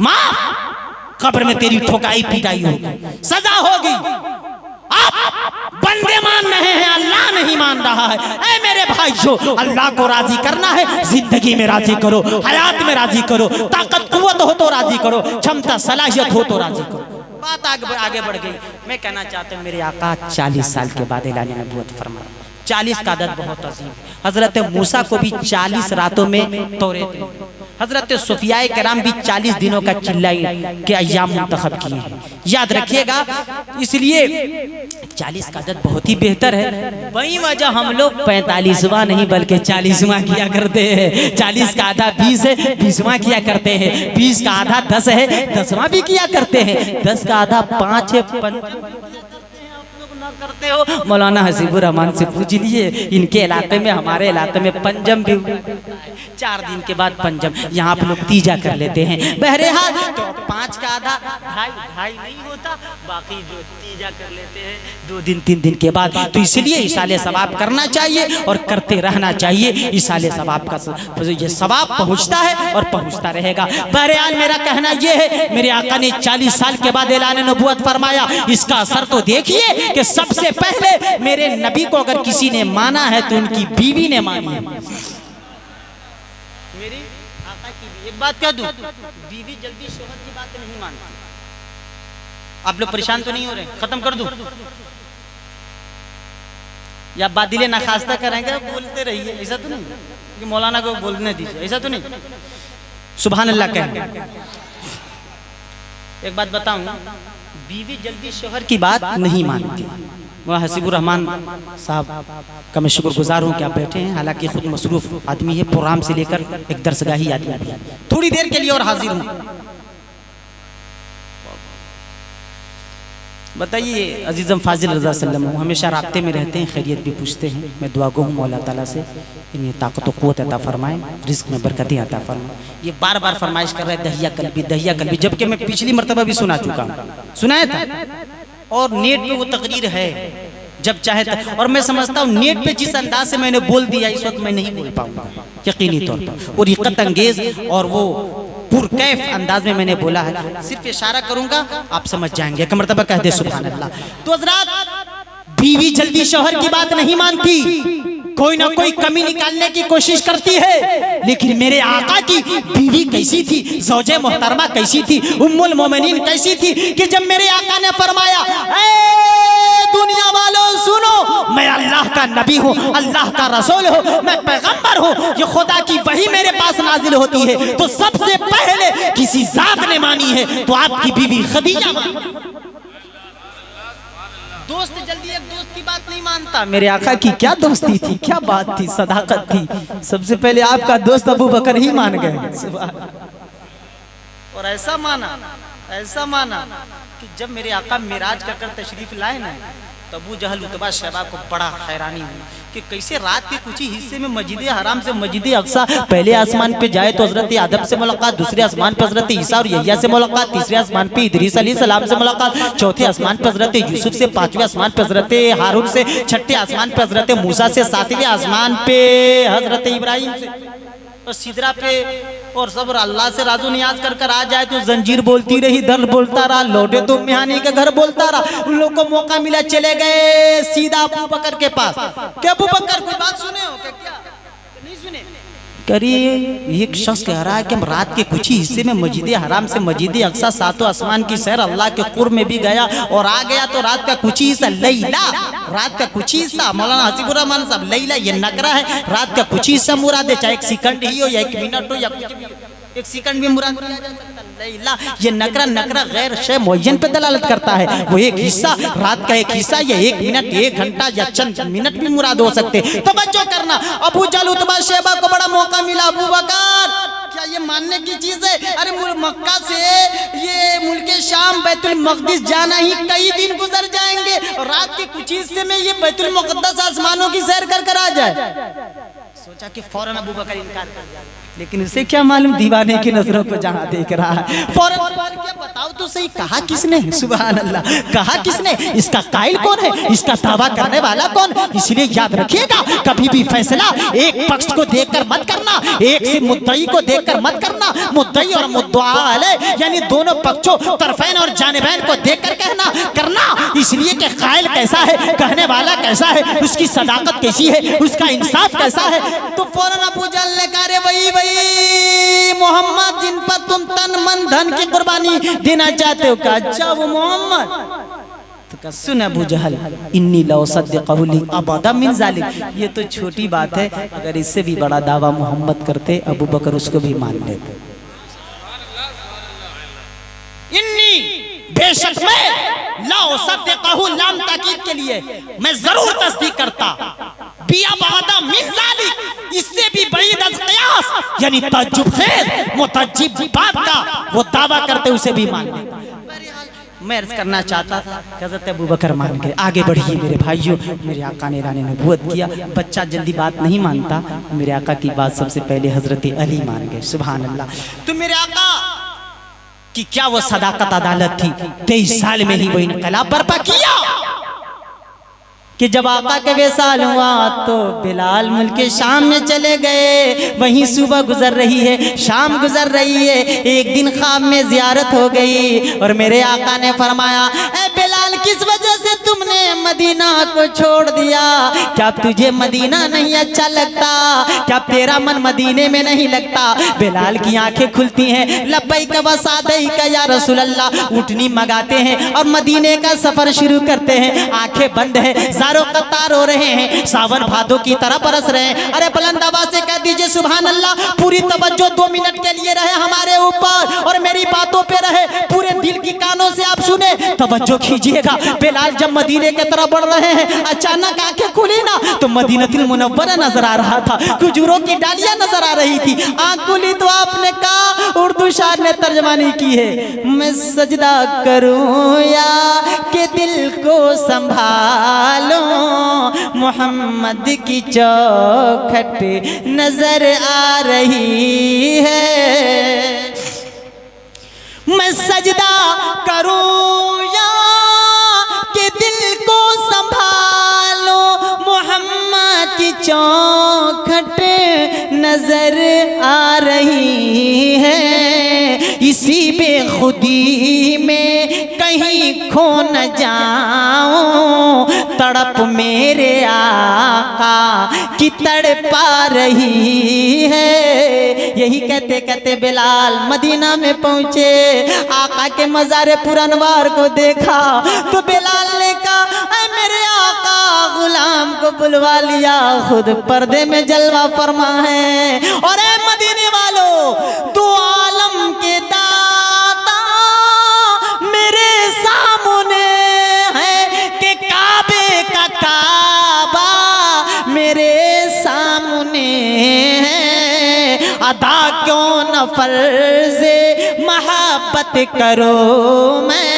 माफ, कब्र में तेरी ठोकाई पिटाई होगी, सजा होगी। आप बंदे मान रहे हैं, अल्लाह नहीं मान रहा है। ऐ मेरे भाइयों, अल्लाह को राजी करना है, जिंदगी में राजी करो, हयात में राजी करो, ताकत कुव्वत हो तो राजी करो, क्षमता सलाहियत हो तो राजी करो। बात आगे बढ़ गई। मैं कहना चाहता हूँ मेरे आका 40 साल के बाद ऐलान नबूवत फरमा, 40 का अदद बहुत अजीम। हजरत मूसा को भी 40 रातों में तौरेत मिली। हजरत सुफिया कराम भी 40 दिनों का चिल्लाई के अय्याम मुंतखब किए हैं, याद रखिएगा। इसलिए 40 का अदद बहुत ही बेहतर है। वही वजह हम लोग 45वां नहीं बल्कि 40वां किया करते हैं। 40 का आधा 20 है, 20वां किया करते हैं। 20 का आधा 10 है, 10वां भी किया करते हैं। 10 का आधा 5 है, करते हो। मौलाना हसीबुर रहमान से पूछ लीजिए, इनके इलाके में, हमारे इलाके में पंजम भी 4 दिन के बाद पंजम, यहाँ आप लोग तीजा कर लेते हैं। बहरहाल तो 5 का आधा ढाई नहीं होता, बाकी जो तीजा कर लेते हैं 2 दिन 3 दिन के बाद। तो इसलिए इसाले सवाब करना चाहिए और करते रहना चाहिए। इसाले सवाब का ये सवाब पहुँचता है और पहुँचता रहेगा। बहरहाल मेरा कहना यह है, मेरे आका ने 40 साल के बाद ऐलान नबूवत फरमाया। इसका असर तो देखिए कि सबसे पहले मेरे नबी को अगर किसी ने माना है तो उनकी बीवी ने मानी है। मेरी आका की एक बात कह दूं, बीवी जल्दी शोहर की बात नहीं मानती। आप लोग परेशान तो नहीं हो रहे? खत्म कर दूं या बादिले नाखास्ता करेंगे? बोलते रहिए, ऐसा तो नहीं कि मौलाना को बोलने दीजिए, ऐसा तो नहीं। सुभान अल्लाह कहें। एक बात बताऊं, बीवी जल्दी शोहर की बात नहीं मानती। वह हसीबुर रहमान साहब का मैं शुक्रगुजार हूँ कि आप बैठे हैं। हालांकि खुद मसरूफ आदमी है, प्रोग्राम से लेकर एक दरसगाही आदमी, थोड़ी देर के लिए और हाजिर हूँ। बताइए अजीज़म फाजिल रज़ा सल्लम हमेशा राब्ते में रहते हैं, खैरियत भी पूछते हैं। मैं दुआ गो हूँ मौला ताला से इन्हें ताकत व क़ुव्वत अता फरमाएं, रिज़्क़ में बरकतें अता फरमाएं। ये बार बार फरमाइश कर रहे हैं दहिया कल्बी, जबकि मैं पिछली मरतबा भी सुना चुका हूँ, सुनाया था। और नेट पे वो तकरीर है, जब चाहे तक। और मैं समझता हूँ नेट पे जिस अंदाज से मैंने बोल दिया, इस वक्त मैं नहीं बोल पाऊंगा यकीनी तौर पर। और रिक़त अंगेज और वो पुरकैफ अंदाज में मैंने बोला है, सिर्फ इशारा करूंगा आप समझ जाएंगे। एक मर्तबा कह दे सुभान अल्लाह। तो हज़रात, बीवी जल्दी शौहर की बात नहीं मानती, कोई ना कोई कमी निकालने की कोशिश करती है। लेकिन मेरे आका की बीवी कैसी थी, ज़ौजे मोहतरमा कैसी थी, उम्मुल मोमिनीन कैसी थी कि जब मेरे आका ने फरमाया, ए दुनिया वालों सुनो, मैं अल्लाह का नबी हूँ, अल्लाह का रसूल हूँ, मैं पैगंबर हूँ, ये खुदा की वही मेरे पास नाजिल होती है। तो सबसे पहले किसी जात ने मानी है तो आपकी बीवी खदीजा मानी। दोस्त जल्दी एक दोस्त की बात नहीं मानता। मेरे आका की क्या दोस्ती थी, क्या बात थी, सदाकत थी। सबसे पहले आपका दोस्त अबू बकर ही मान गए। और ऐसा माना कि जब मेरे आका मिराज कर तशरीफ लाए ना, तो अबू जहल उतबा शैबा को बड़ा हैरानी हुई कि कैसे रात के कुछ ही हिस्से में मस्जिद हराम से मस्जिद अक्सा, पहले आसमान पे जाए तो हजरत आदम से मुलाकात, दूसरे आसमान पे हजरत ईसा और यहया से मुलाकात, तीसरे आसमान पे इदरीस अलैहिस्सलाम से मुलाकात, चौथे आसमान पे हजरत यूसुफ से, पांचवें आसमान पे हजरत हारून से, छठे आसमान पे हजरत मूसा से, सातवें आसमान पे हजरत इब्राहिम से, और सिदरा पे और सब अल्लाह से राजो नियाज कर आ जाए तो जंजीर बोलती रही, दर बोलता रहा, लौटे तो मिहानी के घर बोलता रहा। उन लोगों को मौका मिला, चले गए सीधा अबू बकर के पास। क्या अबू बकर कोई बात सुने हो क्या? नहीं सुने? करिए, एक शख्स कह रहा है कि हम रात के कुछ ही हिस्से में मस्जिद हराम से मस्जिद अक्सा, सातों आसमान की सैर, अल्लाह के कुर्ब में भी गया और आ गया। तो रात का कुछ ही हिस्सा लैला, रात का कुछ ही हिस्सा, मौलाना हसीबुर रहमान साहब, लैला ये नकरा है, रात का कुछ ही हिस्सा मुराद है, चाहे 1 सेकंड ही हो या 1 मिनट हो या कुछ भी, 1 सेकंड भी मुराद किया जा सकता है। लैला ये नकरा गैर शय मुअय्यन पे दलालत करता है। वो एक हिस्सा, रात का एक हिस्सा या 1 मिनट, 1 घंटा या चंद मिनट भी मुराद हो सकते। तवज्जो करना, अबू जहल उतबा शैबा को बड़ा मौका मिला। अबू बकर क्या ये मानने की चीज है? अरे मक्का से ये मुल्के शाम बैतुल मक़दिस जाना ही कई दिन गुजर जाएंगे और रात के कुछ हिस्से में ये बैतुल मुक़द्दस आसमानों की सैर कर आ जाए। सोचा कि फौरन अबू बकर इनकार कर दिया, लेकिन उसे क्या मालूम दीवाने की नजरों को जहां देख रहा है। फौरन क्या बताओ तो सही, कहा किसने? सुभान अल्लाह, कहा किसने? इसका कायल कौन है? इसका दावा करने वाला कौन? इसलिए याद रखिएगा, कभी भी फैसला एक पक्ष को देखकर मत करना, एक से मुद्दई को देखकर मत करना। मुद्दई और मुद्दआ अलैह यानी दोनों पक्षों, तरफैन और जानिबैन को देखकर करना। इसलिए कि कायल कैसा है, कहने वाला कैसा है, उसकी सदाकत कैसी है, उसका इंसाफ कैसा है। तो फौरन अबू जहल ने कहा, रे वही मोहम्मद जिन पर तुम तन मन धन की कुर्बानी देना चाहते हो, क्या अच्छा वो मोहम्मद? तो सुन अबू जहल, इन्नी लौ सद्दक़हु ली अबदा मिन ज़ालिक, ये तो छोटी बात है, अगर इससे भी बड़ा दावा मोहम्मद करते अबू बकर उसको भी मान लेते। इन्नी बेशक मैं लौ सद्दक़हु लाम ताकीद के लिए मैं जरूर तस्दीक करता, बिया बअदा मिन ज़ालिक, इससे भी बईद अज़ क़ियास, यानी तअज्जुब खेज़ मुतअज्जिब बात का वो दावा करते उसे भी मान लेता। मैं अर्ज करना चाहता था, हज़रत अबू बकर मान गए। आगे बढ़िए मेरे भाइयों, मेरे आका ने ऐलान नबूवत किया। बच्चा जल्दी बात नहीं मानता, मेरे आका की बात सबसे पहले हज़रत अली मान गए। सुभान अल्लाह। तो मेरे आका की क्या वो सदाकत अदालत थी, 23 साल में ही वो इनकलाब बर्पा किया कि जब आका के वेसाल हुआ तो बिलाल मुल्क शाम में चले गए। वहीं सुबह गुजर रही है, शाम गुजर रही है, एक दिन ख्वाब में जियारत हो गई और मेरे आका ने फरमाया, ए बिलाल किस वजह से तुमने मदीना को छोड़ दिया? क्या तुझे मदीना नहीं अच्छा लगता? क्या तेरा मन मदीने में नहीं लगता? बिलाल की आंखें खुलती हैं, लब्बैक व सअदैक या रसूल अल्लाह, उठनी मंगाते हैं और मदीने का सफर शुरू करते हैं। आंखें बंद है, कतार हो रहे हैं, सावन भादों की तरह बरस रहे हैं। अरे बुलंद आवाज से कह दीजिए सुभान अल्लाह। पूरी तवज्जो 2 मिनट के लिए रहे हमारे ऊपर और मेरी बातों पे रहे, पूरे दिल की कानों से आप सुने, तवज्जो कीजिएगा। बिलाल जब मदीने की तरफ बढ़ रहे हैं, अचानक आंखें खुली ना तो मदीनतुल मुनव्वरा नजर आ रहा था, खजूरों की डालियां नजर आ रही थी। आंख खुली तो आपने कहा, उर्दू शायर ने तर्जमानी की है, मैं सजदा करूं या कि दिल को संभालो, मोहम्मद की चौखट नजर आ रही है। मैं सजदा करूं या कि दिल को संभालो, मोहम्मद की चौखट नजर आ रही है। इसी बेखुदी में कहीं खो न जाऊं, तड़प मेरे आका की तड़पा रही है। यही कहते कहते बिलाल मदीना में पहुंचे, आका के मज़ारे पुरनवार को देखा तो बिलाल ने कहा, मेरे आका गुलाम को बुलवा लिया, खुद पर्दे में जलवा फरमा है। और ए मदीने वालों, 2 आलम के दाता मेरे सामने है कि काबे का काबा मेरे सामने है। अदा क्यों न फर्ज़े मोहब्बत करो, मैं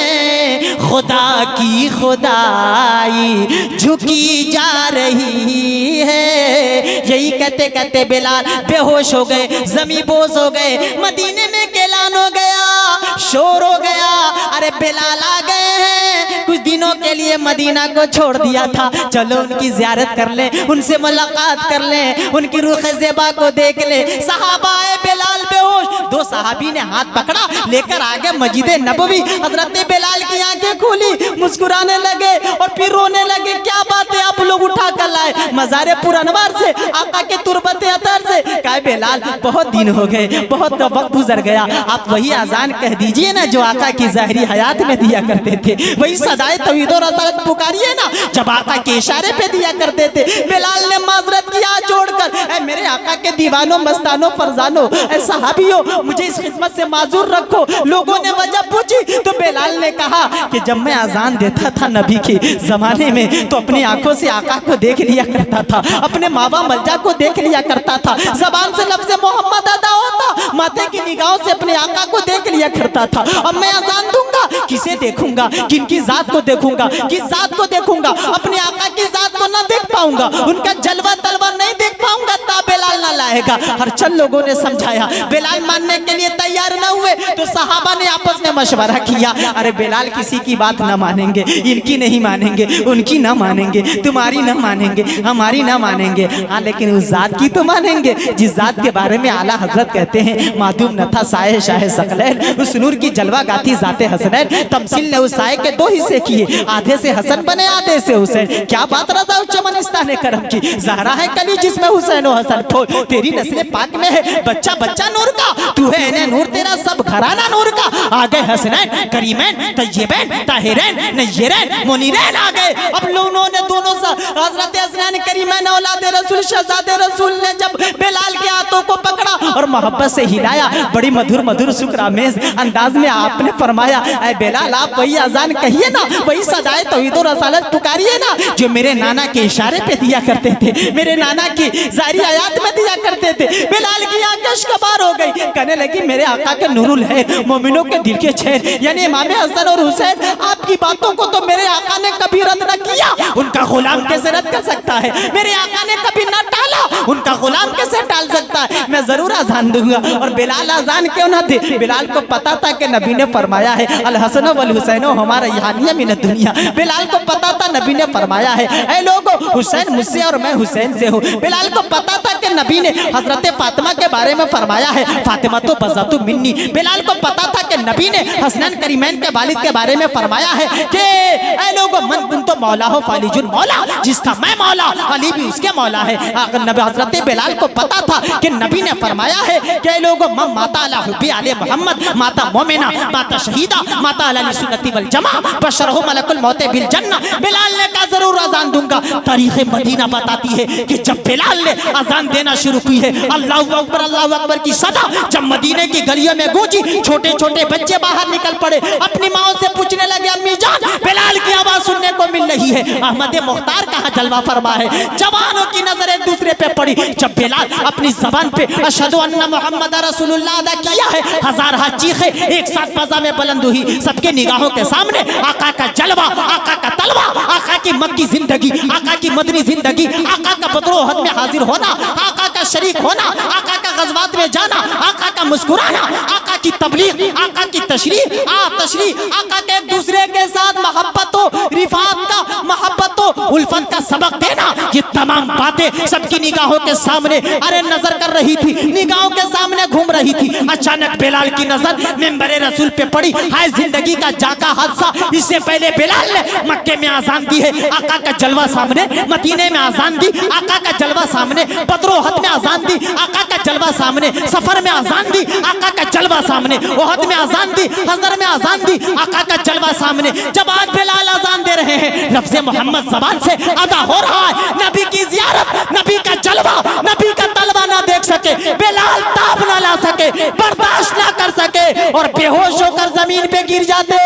खुदा की खुदाई झुकी जा रही है। यही कहते कहते बिलाल बेहोश हो गए, जमी बोझ हो गए, मदीने में ऐलान हो गया, शोर हो गया, अरे बिलाल आ गए हैं। कुछ दिनों के लिए मदीना को छोड़ दिया था, चलो उनकी ज़ियारत कर ले, उनसे मुलाकात कर ले, उनकी रूह ज़ेबा को देख ले। सहाबा आए, बिलाल बेहोश, 2 सहाबी ने हाथ पकड़ा, लेकर आगे मस्जिद नबवी। हजरत बिलाल की आंखें खुली, मुस्कुराने लगे और फिर रोने लगे। क्या बात है, आप लोग उठा कर लाए मज़ारे पुरनवार से, आका के तुरबत अतर से? कहा बिलाल बहुत दिन हो गए, बहुत वक्त गुजर गया, आप वही अजान कह दीजिए ना जो आका की ज़ाहिरी हयात में दिया करते थे, वही सदाए तौहीद और रसालत पुकारिए ना जब आका के इशारे पे दिया करते थे। बिलाल ने माजरत की हाथ जोड़कर, ऐ मेरे आका के दीवानों मस्तानों फरजानों, ऐ सहाबियों, मुझे इस खिदमत से माजूर रखो। लोगों ने वजह पूछी तो बिलाल ने कहा कि जब मैं अजान देता था नबी के जमाने में तो अपनी आंखों से आका को देख लिया करता था, अपने मावा मलजा को देख लिया करता था, जबान से लफ्ज़ मोहम्मद अदा होता, माथे की निगाहों से अपने आका को देख लिया करता था। अब मैं अजान दूंगा, किसे देखूंगा, किनकी जात को देखूंगा, किस जात को देखूंगा, अपने आका की जात को ना देख पाऊंगा, उनका जलवा तलवा नहीं देख पाऊंगा, ता बिलाल ना लाएगा। हर चंद लोगों ने समझाया, बिलाल मानने के लिए तैयार ना हुए तो सहाबा ने आपस में मशवरा किया, अरे बिलाल किसी की बात ना मानेंगे, इनकी नहीं मानेंगे, उनकी ना मानेंगे, तुम्हारी ना मानेंगे, हमारी ना मानेंगे, हाँ लेकिन उस जात की तो मानेंगे जिस जात के बारे में आला हजरत कहते हैं मादूम न था साए शाहे सकलैन, उस नूर की जलवा गाथी जाते हसनैन। तमसील ने उस साए के दो हिस्से किए, आधे से हसन बने आधे से हुसैन। क्या बात रज़ा चमनिस्तान करम की, ज़हरा है कली जिसमें हुसैन और हसन ठोल, तेरी नस्ल पाक में है बच्चा बच्चा नूर का, तू है इन्हें नूर तेरा सब घराना नूर का। आ गए हसनैन करीमैन तय्यबैन ताहिरैन नय्यरैन मुनीरैन आ गए। अब लोगों ने दोनों हजरत हसनैन करीमैन औलाद रसूल शहजादे रसूल ने जब बेलाल के हाथों को पकड़ा और मोहब्बत से हिलाया, बड़ी मधुर मधुर शुक्रामेज अंदाज में आपने फरमाया, ऐ बेलाल आप वही अजान कहिए ना, वही सदाए तौहीद और रसालत पुकारिए ना जो मेरे नाना के इशारे पे दिया करते थे, मेरे नाना की जारी आयात में दिया करते थे। बेलाल की आंखें अश्कबार हो गई, कहने लगी मेरे आका के नूरुल है, मोमिनों के दिल के चैन यानी इमाम हसन और हुसैन, आपकी बातों को तो मेरे आका ने कभी रद्द न किया, उनका गुलाम कैसे रद्द कर सकता है? मेरे आका ने कभी न टाला, उनका गुलाम कैसे टाल सकता है? मैं जरूर अजान दूंगा। और बिलाल अजान क्यों ना दे? बिलाल को पता था कि नबी ने फरमाया है अल हसन वल हुसैन हमारा यहानिया मिन दुनिया। बिलाल को पता था नबी ने फरमाया है ऐ लोगो हुसैन मुझसे और मैं हुसैन से हूँ। बिलाल को पता था कि नबी ने हजरत फातिमा के बारे में फरमाया है फातिमा तो बज़ातु मिन्नी। बिलाल को पता था कि नबी ने हसनैन करीमैन के वालिद के बारे में फरमाया है कि ऐ लोगो मन कुन तो मौला हो फालिजुल मौला, जिसका मैं मौला अली भी उसके मौला है। नबी हजरत बिलाल को पता था कि नबी ने फरमाया है कि लोगों माता अला हुब्बी आले मोहम्मद, माता मोमिना, माता शहीदा, माता अला सुन्नती वल जमा, बशरहु मलकुल मौत बिल जन्नह। बिलाल ने कहा जरूर अजान दूंगा। तारीख मदीना बताती है कि जब बिलाल ने अजान देना शुरू की है अल्लाहु अकबर की सदा जब मदीने की गलियों में गूंजी, छोटे छोटे बच्चे बाहर निकल पड़े, अपनी माँ से पूछने लगे अम्मी जान बिलाल की आवाज सुनने को मिल रही है, अहमद मुख्तार कहाँ जलवा फरमा है। जवानों की नजर एक दूसरे पे पड़ी। जब बिलाल अपनी जबान पे अशहदु अन्ना मुहम्मद रसूलुल्लाह अदा किया है, हजार हाथ चीखे एक साथ फजा में बुलंद हुई। सबके निगाहों के सामने आका का जलवा, आका का तलवा, आका की मक्की जिंदगी, आका की मदनी जिंदगी, आका का बदरोहद में हाजिर होना, आका का शरीक होना, आका का गज़वात में जाना, आका का मुस्कुराना, आका की तबलीग, आका की तशरीह, आका के एक दूसरे के साथ मोहब्बतों रिफात का मोहब्बतों उल्फत का सबक देना, ये तमाम बातें सबकी निगाहों के सामने अरे नजर कर रही थी, निगाहों के सामने घूम रही थी। अचानक बिलाल की नजर मिंबरे रसूल पे पड़ी। हाय जिंदगी का जाका हादसा, इससे पहले बिलाल ने मक्के में आजान दी है, आका का जलवा सामने, मदीने में आजान दी, आका का जलवा सामने, बदरोहद में आजान दी, आका का जलवा सामने, सफर में आजान दी, आका का जलवा सामने, ओहद में आजान दी, हज़र में आजान दी, आका का जलवा सामने। जब आज बिलाल आजान दे रहे हैं, लफ्ज़े मोहम्मद ज़बान से अदा हो रहा है, नबी की ज़ियारत, नबी का जलवा, नबी का तलवा ना देख सके, बिलाल ताब ना ला सके, बर्दाश्त ना कर सके और बेहोश होकर जमीन पे गिर जाते।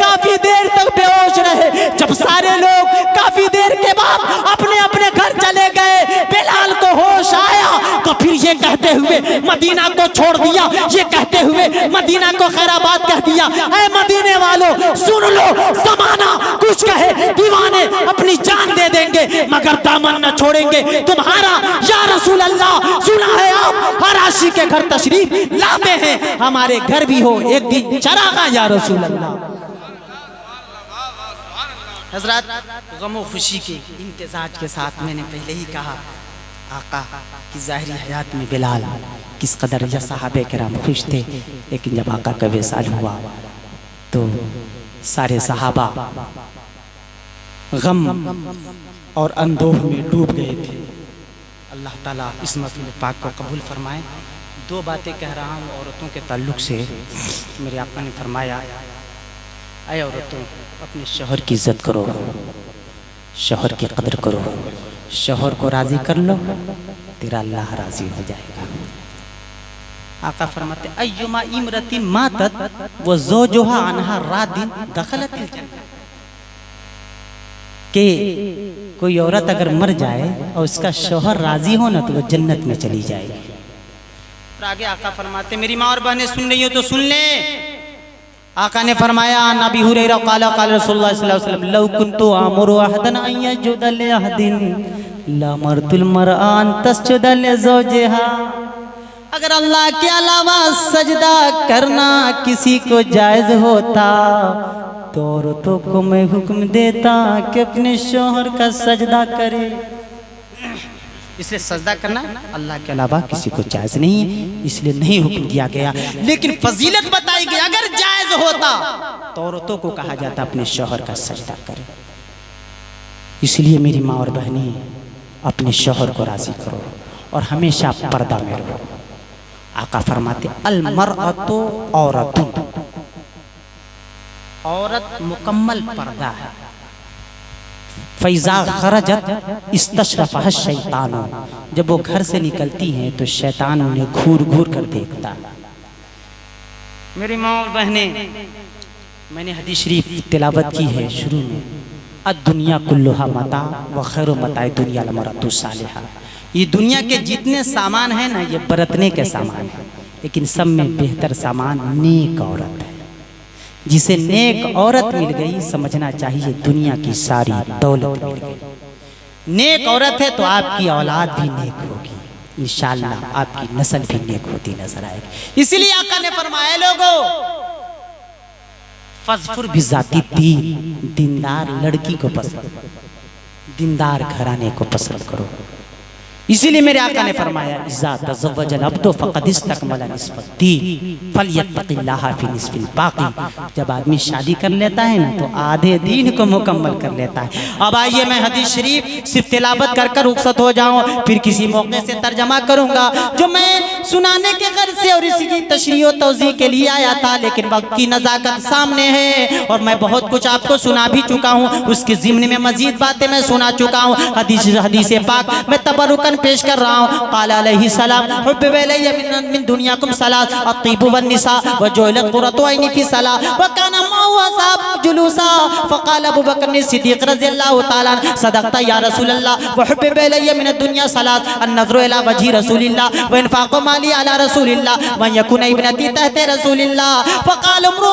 काफी देर तक बेहोश रहे। जब सारे लोग काफी देर के बाद अपने अपने घर चले गए, बिलाल को होश आया तो फिर ये कहते हुए मदीना को छोड़ दिया, ये कहते हुए मदीना को खैराबाद कह दिया। ऐ मदीने वालों सुन लो, ज़माना कुछ कहे, दीवाने अपनी जान दे देंगे मगर दामन न छोड़ेंगे तुम्हारा। या रसूल अल्लाह सुना है आप हर आशिक के घर तशरीफ लाते हैं, हमारे घर भी हो एक दिन चरागा या रसूल अल्लाह। हजरत गम खुशी के इम्तिजाज के साथ मैंने पहले ही कहा आका की ज़ाहिरी हयात में बिलाल किस कदर या सहाबे किराम खुश थे, लेकिन जब आका का विसाल हुआ तो सारे सहाबा गम और अंदोह में डूब गए थे। अल्लाह ताला इस मसले पाक को कबूल फरमाए। दो बातें कह रहा हूँ औरतों के ताल्लुक़ से। मेरे आका ने फरमाया ऐ औरतों अपने शौहर की इज्जत करो, शौहर की कदर करो, शौहर को राज़ी कर लो, तेरा अल्लाह राज़ी हो जाएगा। आका फरमाते अय्युमा इमरतिन मातत व ज़ौजुहा अनहा रादिन दखलतिल जन्नह, कि कोई औरत अगर मर जाए और उसका शौहर राज़ी हो ना तो वो जन्नत में चली जाएगी। आगे आका फरमाते मेरी माँ और बहनें सुन रही हो तो सुन ले। आका ने फरमाया नबी हुरैरा क़ाला क़ाला रसूलुल्लाह सल्लल्लाहु अलैहि वसल्लम लौ कुन्तु आमुरु अहदन अन यस्जुदा लि अहदिन लमरतुल मरआन तस्जुदा लि ज़ौजिहा। अगर अल्लाह के अलावा सजदा करना किसी को जायज़ होता तो औरतों को मैं हुक्म देता कि अपने शौहर का सजदा करे। इसलिए सजदा करना अल्लाह के अलावा किसी को जायज नहीं है, इसलिए नहीं हुक्म दिया गया। लेकिन फजीलत बताई गई, अगर जायज होता तो औरतों को कहा जाता अपने शौहर का सजदा करें। इसलिए मेरी माँ और बहनें, अपने शौहर को राजी करो और हमेशा पर्दा में रहो। आका फरमाते अल मरअतु औरतुन, औरत मुकम्मल पर्दा है। फैज़ा खरजत इस्तशरफ़हा शैतान, जब वो घर से निकलती हैं तो शैतान उन्हें घूर घूर कर देखता। मेरी माँ और बहनें, मैंने हदीस शरीफ तिलावत की है शुरू में, अद्दुनिया कुल्लुहा मता व खैरु मताए दुनिया लमरअतु सालिहा। ये दुनिया के जितने सामान हैं ना, ये बरतने के सामान हैं, लेकिन सब में बेहतर सामान नेक औरत है। जिसे नेक औरत मिल गई, समझना चाहिए दुनिया की सारी दौलत मिल गई। नेक औरत है तो आपकी औलाद भी नेक होगी, इंशाअल्लाह आपकी नस्ल भी नेक होती नजर आएगी। इसीलिए आका ने फरमाया, लोगों फज़फुर बिज़ाती दीन, दीनदार लड़की को पसंद, दीनदार घराने को पसंद करो। इसीलिए मेरे आका ने फरमाया, इज़ा तज़व्वजल अब्दु फ़क़द इस्तकमला निस्फ़द्दीन फ़लयत्तक़िल्लाह फ़ी निस्फ़िल बाक़ी। जब आदमी शादी कर लेता है ना, तो आधे दीन को मुकम्मल कर लेता है। अब आइए मैं हदीस शरीफ सिर्फ तिलावत कर कर रुखसत हो जाऊं, फिर किसी मौके से तर्जमा करूंगा जो मैं सुनाने के गर्ज से और इसी की तशरीह और तौज़ीह के लिए आया था। लेकिन वक्त की नज़ाकत सामने है और मैं बहुत कुछ आपको सुना भी चुका हूँ, उसके ज़िम्न में मजीद बातें मैं सुना चुका हूँ। हदीस पाक मैं तबरुकन पेश कर रहा हूँ। क़ाल अलैहि सलाम हुब्बिबा इलैया मिन दुनियाकुम सलास अत्तीबु वन निसा व जुइलत क़ुर्रतु ऐनी फी सलाह व काना मअहु असहाब जुलूसा फ़क़ाल अबू बकर सिद्दीक़ रज़ियल्लाहु तआला सदक़ता या रसूल अल्लाह व हुब्बिबा इलैया मिन दुनिया सलास अन-नज़रु इला वजहि रसूलिल्लाह व इन्फ़ाक़ु माली अला रसूलिल्लाह व यकुन इब्नती तहत रसूलिल्लाह फ़क़ाल उमरु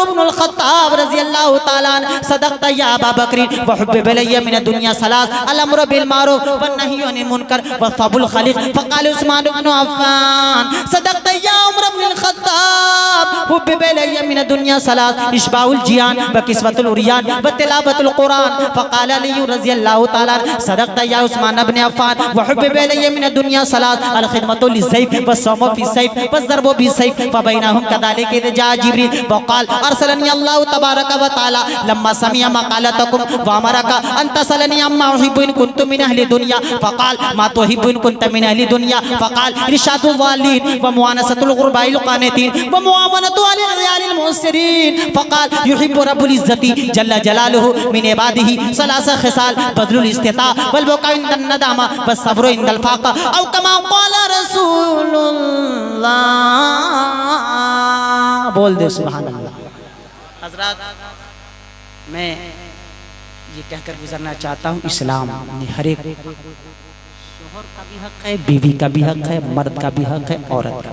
इब्नुल ख़त्ताब रज़ियल्लाहु तआला सदक़ता या अबा बकर व हुब्बिबा इलैया मिन दुनिया सलास अल-अम्रु बिल मारूफ़ व नही अनिल मुनकर व फ़बुल खलीक़ फ़क़ाल उस्मान इब्न अफ़्फ़ान सदक़ता या उमर इब्नुल ख़त्ताब हुब्बिबा इलैया मिन दुनिया सलास इश्बाउल जियान व किस्वतुल उरियान व तिलावतुल कुरान फ़क़ाल अली रज़ियल्लाहु तआला सदक़ता या उस्मान इब्न अफ़्फ़ान व हुब्बिबा इलैया मिन दुनिया सलास अल खिदमतु लिस्सैफ व सौमु फ़िस्सैफ व ज़रबु बिस्सैफ फ़बैनहुम कज़ालिका इज़ जा जिब्रील व क़ाल अरसलनी अल्लाहु तबारक व तआला लम्मा समिअ मक़ालतकुम व अमरका अन तसअलनी अम्मा उहिब्बु इन कुन्तु मिन अहलि दुनिया फ़क़ाल मा तुहिब्बु इन कुन्त मिन अहलि दुनिया फ़क़ाल इरशादुल वालिदीन व मुआनसतुल ग़ुरबाइल क़ानितीन व मुआवनतु अलिल रियालिल मुहसिरीन फ़क़ाल युहिब्बु रब्बुल इज़्ज़ति जल्ल जलालुहु मिन इबादिही सलासा ख़िसाल बज़लुल इस्तिता वल बुका इंदन नदामा व सब्रु इंदल फ़ाक़ा औ कमा क़ाल रसूलुल्लाह। बोल दे सुभान अल्लाह। हज़रात, मैं ये कहकर गुजरना चाहता हूँ, इस्लाम ने हर एक शोहर का भी हक है, बीवी का भी हक है, मर्द का भी हक है, औरत का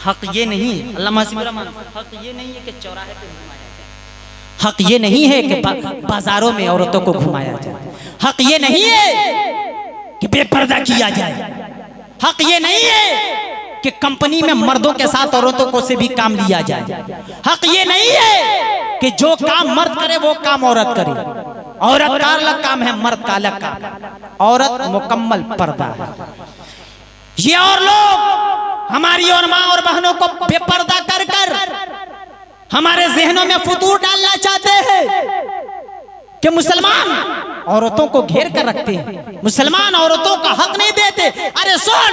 हक ये नहीं है, अल्लाह हक ये नहीं है कि चौराहे पे घुमाया जाए, हक ये नहीं है कि बाजारों में औरतों को घुमाया जाए, हक ये नहीं है कि बेपर्दा किया जाए, हक ये नहीं है कि कंपनी में मर्दों के साथ औरतों को से भी काम लिया जाए, हक ये नहीं है कि जो काम मर्द करे वो काम औरत करे। औरत का अलग काम है, मर्द का अलग काम। औरत मुकम्मल पर्दा है। ये और लोग हमारी और माँ और बहनों को बेपर्दा कर कर हमारे जहनों में फतूर डालना चाहते हैं कि मुसलमान औरतों को घेर कर रखते हैं, मुसलमान औरतों का हक नहीं देते। अरे सुन,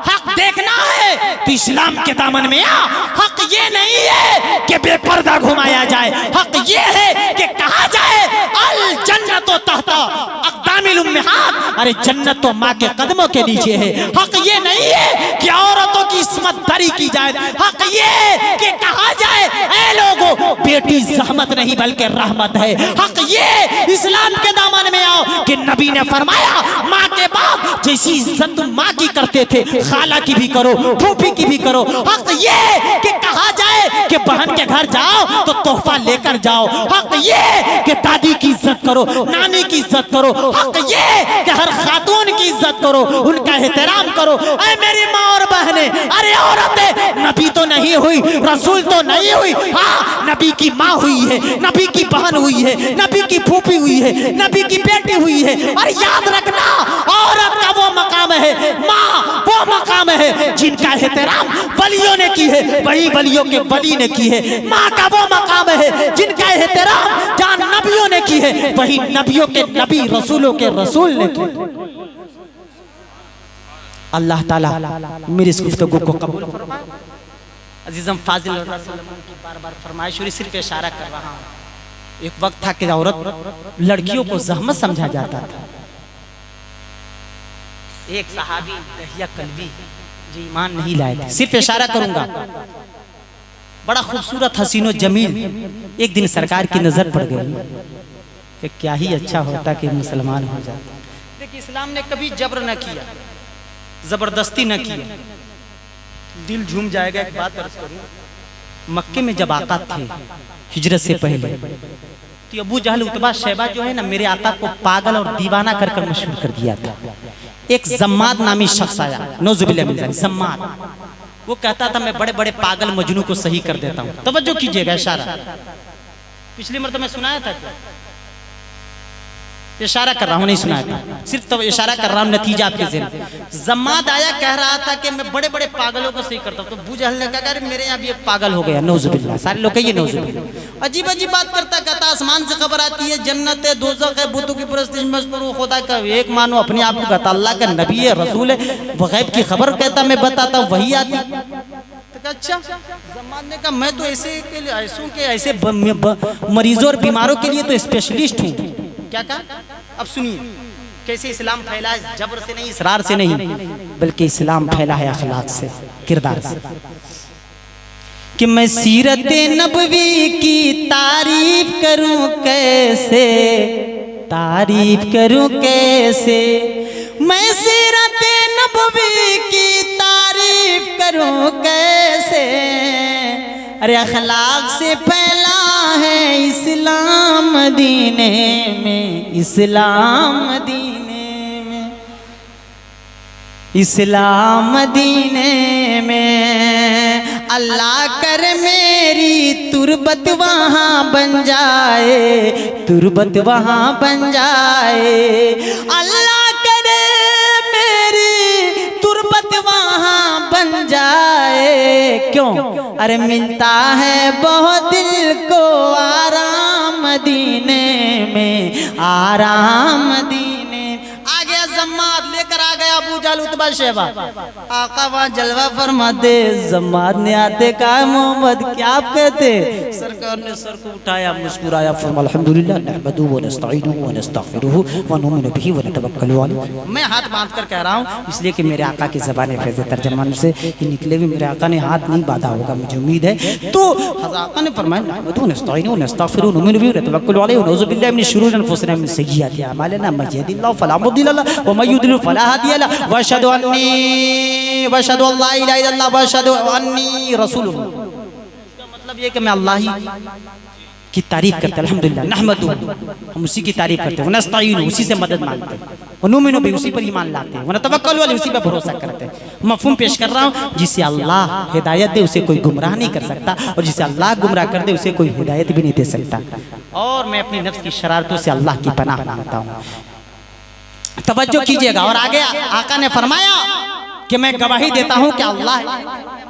हक देखना है तो इस्लाम के दामन में आ। हक ये नहीं है कि बेपर्दा घुमाया जाए, हक ये है कि कहा जाए अल जन्नतो तहता अक़दामिल उम्महात, अरे जन्नत तो माँ के कदमों के नीचे है। हक ये नहीं है कि औरतों की इस्मत दरी की जाए, हक ये कि कहा जाए ऐ लोगों बेटी ज़हमत नहीं बल्कि रहमत है। हक ये इस्लाम के दामन में आओ कि नबी ने फरमाया माँ के बाद जैसी इज्जत तुम माँ की करते थे खाला की भी करो, फूफी की भी करो। हक ये कि कहा जाए कि बहन के घर जाओ तो तोहफा लेकर जाओ। हक ये कि दादी की इज्जत करो, नानी की इज्जत करो। हक ये कि हर खातून की इज्जत करो, उनका एहतराम करो। ऐ मेरी माँ और बहनें, अरे औरतें नबी तो नहीं हुई, रसूल तो नहीं हुई, हाँ नबी की माँ हुई है, नबी की बहन हुई है, नबी की फूफी हुई है, नबी की बेटी हुई है। और याद रखना, औरत का वो मकाम है, माँ वो मकाम है जिनका एहतराम वलियों ने की है, वही वलियों के वली ने की है। माँ का वो मकाम है जिनका एहतराम जहाँ नबियों ने की है, वही नबियों के नबी, रसूलों के रसूल ने की। अल्लाह ताला मेरी इस गुफ्तगू को कबूल फरमाए। अजीज़म फाजिल की बार-बार फरमाइश और सिर्फ इशारा कर रहा हूँ। एक वक्त था कि औरत लड़कियों को ज़हमत समझा जाता था। एक सहाबी दहिया कल्बी जो ईमान नहीं लाए थे, सिर्फ इशारा करूंगा, बड़ा खूबसूरत हसीनो जमील, एक दिन सरकार की नजर पड़ गई कि क्या ही अच्छा होता कि मुसलमान हो जाता। देखिए इस्लाम ने कभी जबर न किया, जबरदस्ती न किया। दिल झूम जाएगा। एक बात अर्ज करूं, मक्के में जब आका थे हिजरत से पहले, तो अबू जहल उतबा शैबा जो है ना, मेरे आका को पागल और दीवाना कर कर मशहूर कर दिया था। एक जम्माद नामी शख्स आया, नौजुबिल्लाह मिन ज़ालिक, जम्माद, वो कहता था मैं बड़े बड़े पागल मजनू को सही कर देता हूँ। तवज्जो कीजिएगा, इशारा पिछली मरतबा मैं सुनाया था, इशारा कर रहा हूँ, नहीं सुनाया था, सिर्फ तो इशारा कर रहा हूँ, नतीजा आपके ज़हन। जम्माद आया, कह रहा था कि मैं बड़े बड़े पागलों को सही करता हूँ। तो अबू जहल ने कहा अरे मेरे यहाँ भी एक पागल हो गया, नौजुबिल्लाह। सारे लोग कहिए नौजुबिल्लाह। अजीब अजीब बात करता, कहता आसमान से खबर आती है, जन्नत है, दोज़ख है, बुतों की परस्तिश मत करो, खुदा का एक मानो, अपने आप को कहता अल्लाह का नबी है, रसूल है, गैब की खबर कहता मैं बताता हूँ, वही आती। अच्छा, जम्माद ने कहा मैं तो ऐसे के लिए, ऐसों के ऐसे मरीजों और बीमारों के लिए तो स्पेशलिस्ट हूँ। क्या कहा? अब सुनिए कैसे इस्लाम फैला है, जबर से नहीं, इसरार से नहीं, बल्कि इस्लाम फैला है अखलाक से, किरदार से। कि मैं सीरत नबवी की तारीफ करूं कैसे, तारीफ करूं कैसे, मैं सीरत नबवी की तारीफ करूं कैसे। अरे अखलाक से फैला है इस्लाम मदीने में, इस्लाम मदीने में, इस्लाम मदीने में। अल्लाह कर मेरी तुरबत वहाँ बन जाए, तुरबत वहाँ बन जाए। अल्लाह करे मेरी तुरबत वहाँ बन जाए। क्यों? अरे मिलता है बहुत दिल को आराम मदीने में, आराम मदीने। आ गया जम्माद, लेकर आ गया अबू जहल उतबा शैबा। आका वहाँ जलवा फरमाते, जम्माद ने आते कहा मोहम्मद क्या आप कहते? सरकार ने सर को उठाया, मुस्कुराया, फरमाया अल्हम्दुलिल्लाह नहमदुहु व नस्तईनुहु व नस्तगफिरुहु व नुमिनु बिही व नतवक्कलु अलैहि। मैं हाथ बांध कर कह रहा हूँ इसलिए कि मेरे आका की ज़बान फैज़ तर्जमान से ये निकले भी, मेरे आका ने हाथ नहीं बांधा होगा, मुझे उम्मीद है। तो आका ने फरमाया नहमदुहु व नस्तईनुहु व नस्तगफिरुहु व नुमिनु बिही व नतवक्कलु अलैहि व नऊज़ु बिल्लाहि मिन शुरूरि अनफुसिना व मिन सय्यिआति अमालिना मन यहदिल्लाहु फला मुदिल्ल लहु व मन युद्लिल फला हादिय लहु व अशहदु अशहदु अल्ला इलाहा इल्लल्लाह व अशहदु अन्नी रसूलुल्लाह। इसका मतलब ये कि मैं अल्लाह ही की तारीफ करते हैं, अल्हम्दुलिल्लाह नहमदुहु, हम उसी की तारीफ करते हैं, व नस्तईनु, उसी से मदद मांगते हैं, व नुमिनु बिही, उसी पर ईमान लाते हैं, व नतवक्कलु अलैहि, उसी पर भरोसा करते हैं। मफहूम पेश कर रहा हूँ, जिसे अल्लाह हिदायत दे उसे कोई गुमराह नहीं कर सकता, और जिसे अल्लाह गुमराह कर दे उसे कोई हिदायत भी नहीं दे सकता। और मैं अपनी नफ्स की शरारतों से अल्लाह की पनाह मांगता हूँ। तवज्जो कीजिएगा। और आगे आका ने फरमाया कि मैं गवाही देता हूँ कि अल्लाह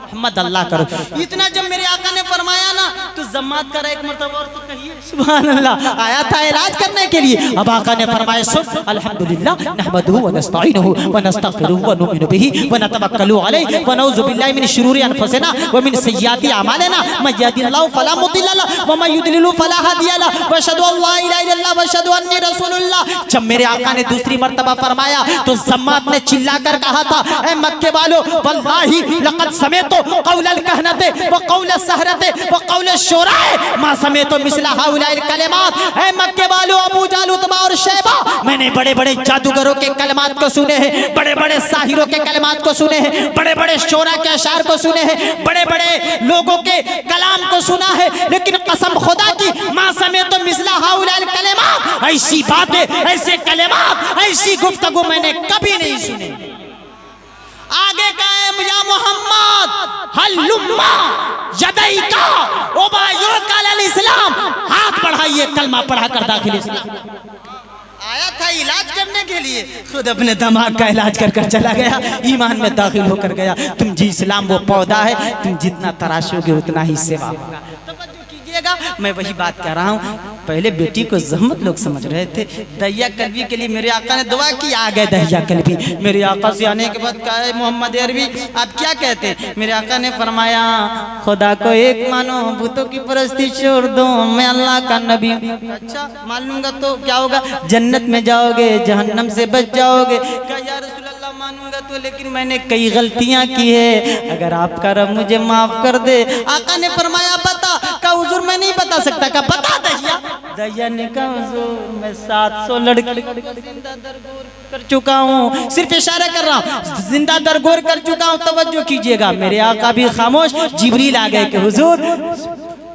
मोहम्मद अल्लाह करो। इतना जब मेरे आका ने फरमाया ना, तो जम्माद कर एक मरतबा और तो कहिए सुभान अल्लाह, आया था इलाज करने के लिए। अब आका ने फरमाया सुन अल्हम्दुलिल्लाह नहमदुहु व नस्तईनुहु व नस्तगफिरुहु व नुमिनु बिही व नतवक्कलु अलैहि व नऊज़ु बिल्लाहि मिन शुरूरि अनफुसिना व मिन सय्यिआति अमालिना मन यहदिल्लाहु फला मुदिल्ल लहु व मन युद्लिल फला हादिय लहु व अशहदु अल्ला इलाहा इल्लल्लाह व अशहदु अन्नी रसूलुल्लाह। जब मेरे आका ने दूसरी मरतबा फरमाया तो जम्माद ने चिल्लाकर कहा था, ऐ मक्के वालों, वल्लाही लक़द समेतो क़ौलल कहनते व क़ौल सहरते व क़ौल शुराए मा समेतो मिस्ला हाउलाइल कलिमात। ऐ मक्के वालों, अबू जहल उतबा और शैबा, मैंने बड़े बड़े जादूगरों के कलमात को सुने हैं, बड़े बड़े साहिरों के कलमात को सुने हैं, बड़े बड़े शोरा के अशार को सुने हैं, बड़े बड़े लोगों के कलाम को सुना है, लेकिन कसम खुदा की मा समेतो मिस्ला हाउलाइल कलिमात, ऐसी बातें, ऐसे कलिमात, ऐसी गुफ्तगू मैंने कभी नहीं सुनी। आगे का है या मोहम्मद हल्लुम्मा यदैका उबायुका अल इस्लाम, हाथ बढ़ाइए कलमा पढ़ाकर दाखिल इस्लाम। आया था इलाज करने के लिए, खुद अपने दिमाग का इलाज कर कर चला गया, ईमान में दाखिल होकर गया। तुम जी इस्लाम वो पौधा है, तुम जितना तराशोगे उतना ही सेवा होगा। मैं वही बात कह रहा हूँ, पहले बेटी को ज़हमत लोग समझ रहे थे। दहिया कल्बी के लिए मेरे आका ने दुआ की, आ गए दहिया कल्बी। मेरे आका से आने के बाद कहा है मोहम्मद अरबी आप क्या कहते हैं? मेरे आका ने फरमाया खुदा को एक मानो, भूतों की परस्ती छोड़ दो, मैं अल्लाह का नबी। अच्छा मान लूंगा तो क्या होगा? जन्नत में जाओगे, जहन्नम से बच जाओगे। कहा या रसूल अल्लाह मानूंगा तो, लेकिन मैंने कई गलतियां की है, अगर आपका रब मुझे माफ कर दे। आका ने फरमाया बता। का हुजूर मैं नहीं बता सकता। का बता दहिया। दहिया ने कहा हुजूर मैं 700 लड़के जिंदा दरगोर कर चुका हूँ, सिर्फ इशारा कर रहा हूँ, जिंदा दरगोर कर चुका हूँ। तवज्जो कीजिएगा, मेरे आका भी खामोश। जिब्रील आ गए कि हुजूर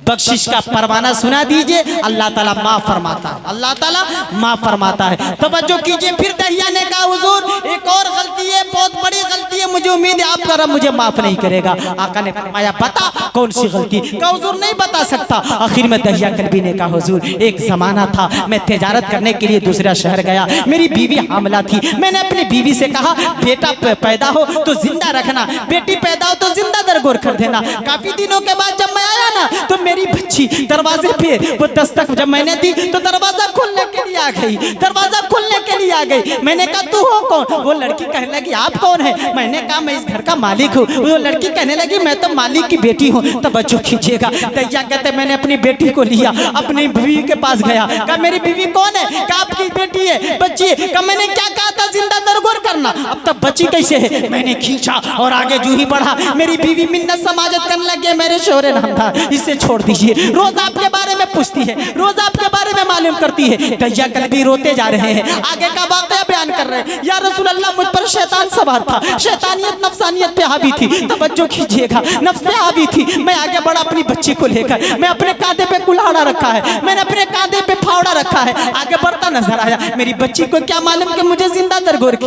बख्शिश का परवाना सुना दीजिए, अल्लाह ताला माफ फरमाता है, अल्लाह ताला माफ फरमाता है। तवज्जो कीजिए। फिर दहिया ने कहा हुजूर एक और गलती है, बहुत बड़ी गलती है, मुझे उम्मीद है आपका रब मुझे माफ नहीं करेगा। आका ने फरमाया बता कौन सी गलती? कहा हुजूर नहीं बता सकता। आखिर में दहिया कल्बी ने कहा हुजूर एक जमाना था, मैं तिजारत करने के लिए दूसरा शहर गया, मेरी बीवी हामला थी। मैंने अपनी बीवी से कहा बेटा पैदा हो तो जिंदा रखना, बेटी पैदा हो तो जिंदा दरगोर कर देना। काफी दिनों के बाद जब मैं आया ना तो मेरी बच्ची दरवाजे पे वो दस्तक जब मैंने दी तो दरवाजा खोलने के लिए आ गई, दरवाजा खोलने के लिए आ गई। मैंने कहा तू हो कौन? वो लड़की कहने लगी आप कौन है? मैंने कहा मैं इस घर का मालिक हूँ। वो लड़की कहने लगी मैं तो मालिक की बेटी हूँ। तो बच्चों खींचिएगा। दैया कहते मैंने अपनी बेटी को लिया, अपनी बीवी के पास गया, कहा मेरी बीवी कौन है? कहा आपकी बेटी है, बच्ची है। कहा मैंने क्या कहा था जिंदा दरगोर करना, अब तक बच्ची कैसे है? मैंने खींचा और आगे जू ही बढ़ा, मेरी बीवी मिन्नत समाजत करने लगे, मेरे शोहरे नाम था, इसे छोड़ दीजिए। रोज आपके बारे में पूछती है, रोज आपके बारे में मालूम करती है। दहिया कल्बी रोते जा रहे हैं, आगे का वाकया बयान कर रहे हैं। या रसूल अल्लाह मुझ पर शैतान सवार था, शैतानियत नफसानियत पे हावी थी। तवज्जो कीजिएगा, नफ्स पे हावी थी। मैं आगे बढ़ा अपनी बच्ची को लेकर, मैं अपने कांधे पे कुल्हाड़ा रखा है, मैंने अपने कांधे पे फावड़ा रखा है, आगे बढ़ता नजर आया। मेरी बच्ची को क्या मालूम कि मुझे जिंदा दरगोर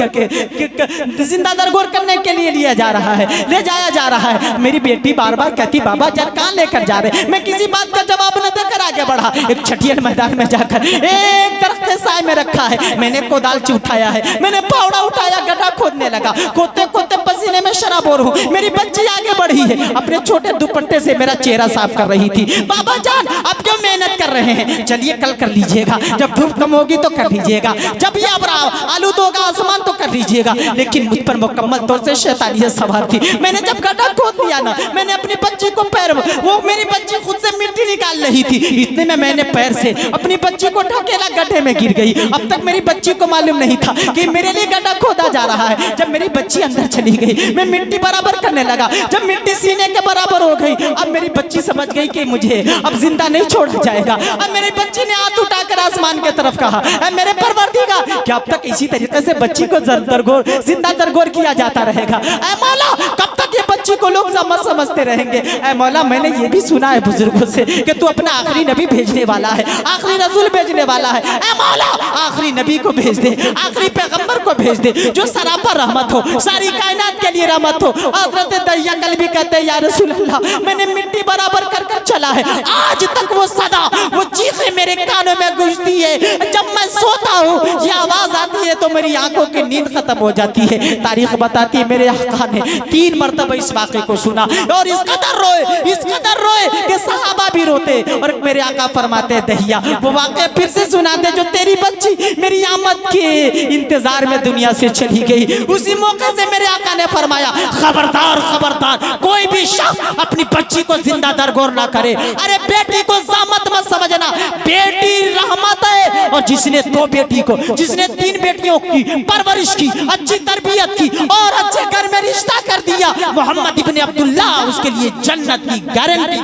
जिंदा दरगोर करने के लिए लिया जा रहा है, ले जाया जा रहा है। मेरी बेटी बार बार कहती बाबा जब कहाँ लेकर जा रहे? मैं किसी बात का जवाब न देकर आगे बढ़ा। एक छठियन मैदान में जाकर एक दरख्त के साए में रखा है, मैंने कोदाल उठाया है, मैंने फावड़ा उठाया, गड्ढा खोदने लगा। खोदते खोदते पसीने में शराबोर हूँ। मेरी बच्ची आगे बढ़ी है, अपने छोटे दुपट्टे से मेरा चेहरा साफ कर रही थी। बाबा जान आप क्यों मेहनत कर रहे हैं? चलिए कल कर लीजिएगा, जब धूप कम होगी तो कर लीजिएगा, जब ये अब आलूद होगा आसमान तो कर लीजिएगा। लेकिन मुझ पर मुकम्मल तौर से शैतानियत सवार थी। मैंने जब गड्ढा खोद दिया ना, मैंने अपनी बच्ची को पैर, वो मेरी बच्ची खुद से मिट्टी निकाल रही थी, इतने में मैंने पैर से अपनी बच्ची को ढकेला, गड्ढे में गिर गई। अब तक मेरी बच्ची को मालूम नहीं था कि मेरे लिए गड्ढा खोदा जा रहा है। जब मेरी बच्ची अंदर चली गई, मैं मिट्टी बराबर करने लगा, जब मिट्टी सीने के बराबर हो गई, अब मेरी बच्ची समझ गई कि मुझे अब जिंदा नहीं छोड़ा जाएगा। अब मेरी बच्ची ने हाथ उठाकर आसमान की तरफ कहा मेरे परवरदिगार क्या अब तक इसी तरीके से बच्ची को जिंदा दरगोर किया जाता रहेगा? ऐ मौला कब तक ये बच्ची को लोग समझते रहेंगे? ऐ मौला मैंने ये भी सुना है बुजुर्गों से कि तू अपना आखिरी नबी भेजने वाला है, आखिरी रसूल भेजने वाला है। ऐ मौला आखिरी नबी को भेज दे, आखिरी पैगंबर को भेज दे जो सरापा रहमत हो, सारी कायनात के लिए रहमत हो। हज़रत दहिया कल्बी कहते हैं या रसूल अल्लाह मैंने मिट्टी बराबर कर कर चला है, आज तक वो सदा वो चीखें मेरे कानों में गूंजती है। जब मैं सोता हूँ ये आवाज आती है तो मेरी आंखों की नींद खत्म हो जाती है। तारीख बताती है मेरे आका ने 3 मरतबा इस वाक़े को सुना और इस कदर रोए कि सहाबा भी रोते। और मेरे आका फरमाते दहिया वो वाक़या फिर से सुनाते जो तेरी बच्ची मेरी आमद के इंतजार में दुनिया से चली गई। उसी मौके से मेरे आका ने फरमाया खबरदार खबरदार कोई भी शख्स अपनी बच्ची को जिंदा दरगोर ना करे। अरे बेटी को ज़ामत मत समझना, बेटी रहमत है। और जिसने 2 बेटी को, जिसने 3 बेटियों की परवरिश की, अच्छी तरबियत की और अच्छे घर में रिश्ता कर दिया, मोहम्मद इब्ने अब्दुल्लाह उसके लिए जन्नत की गारंटी।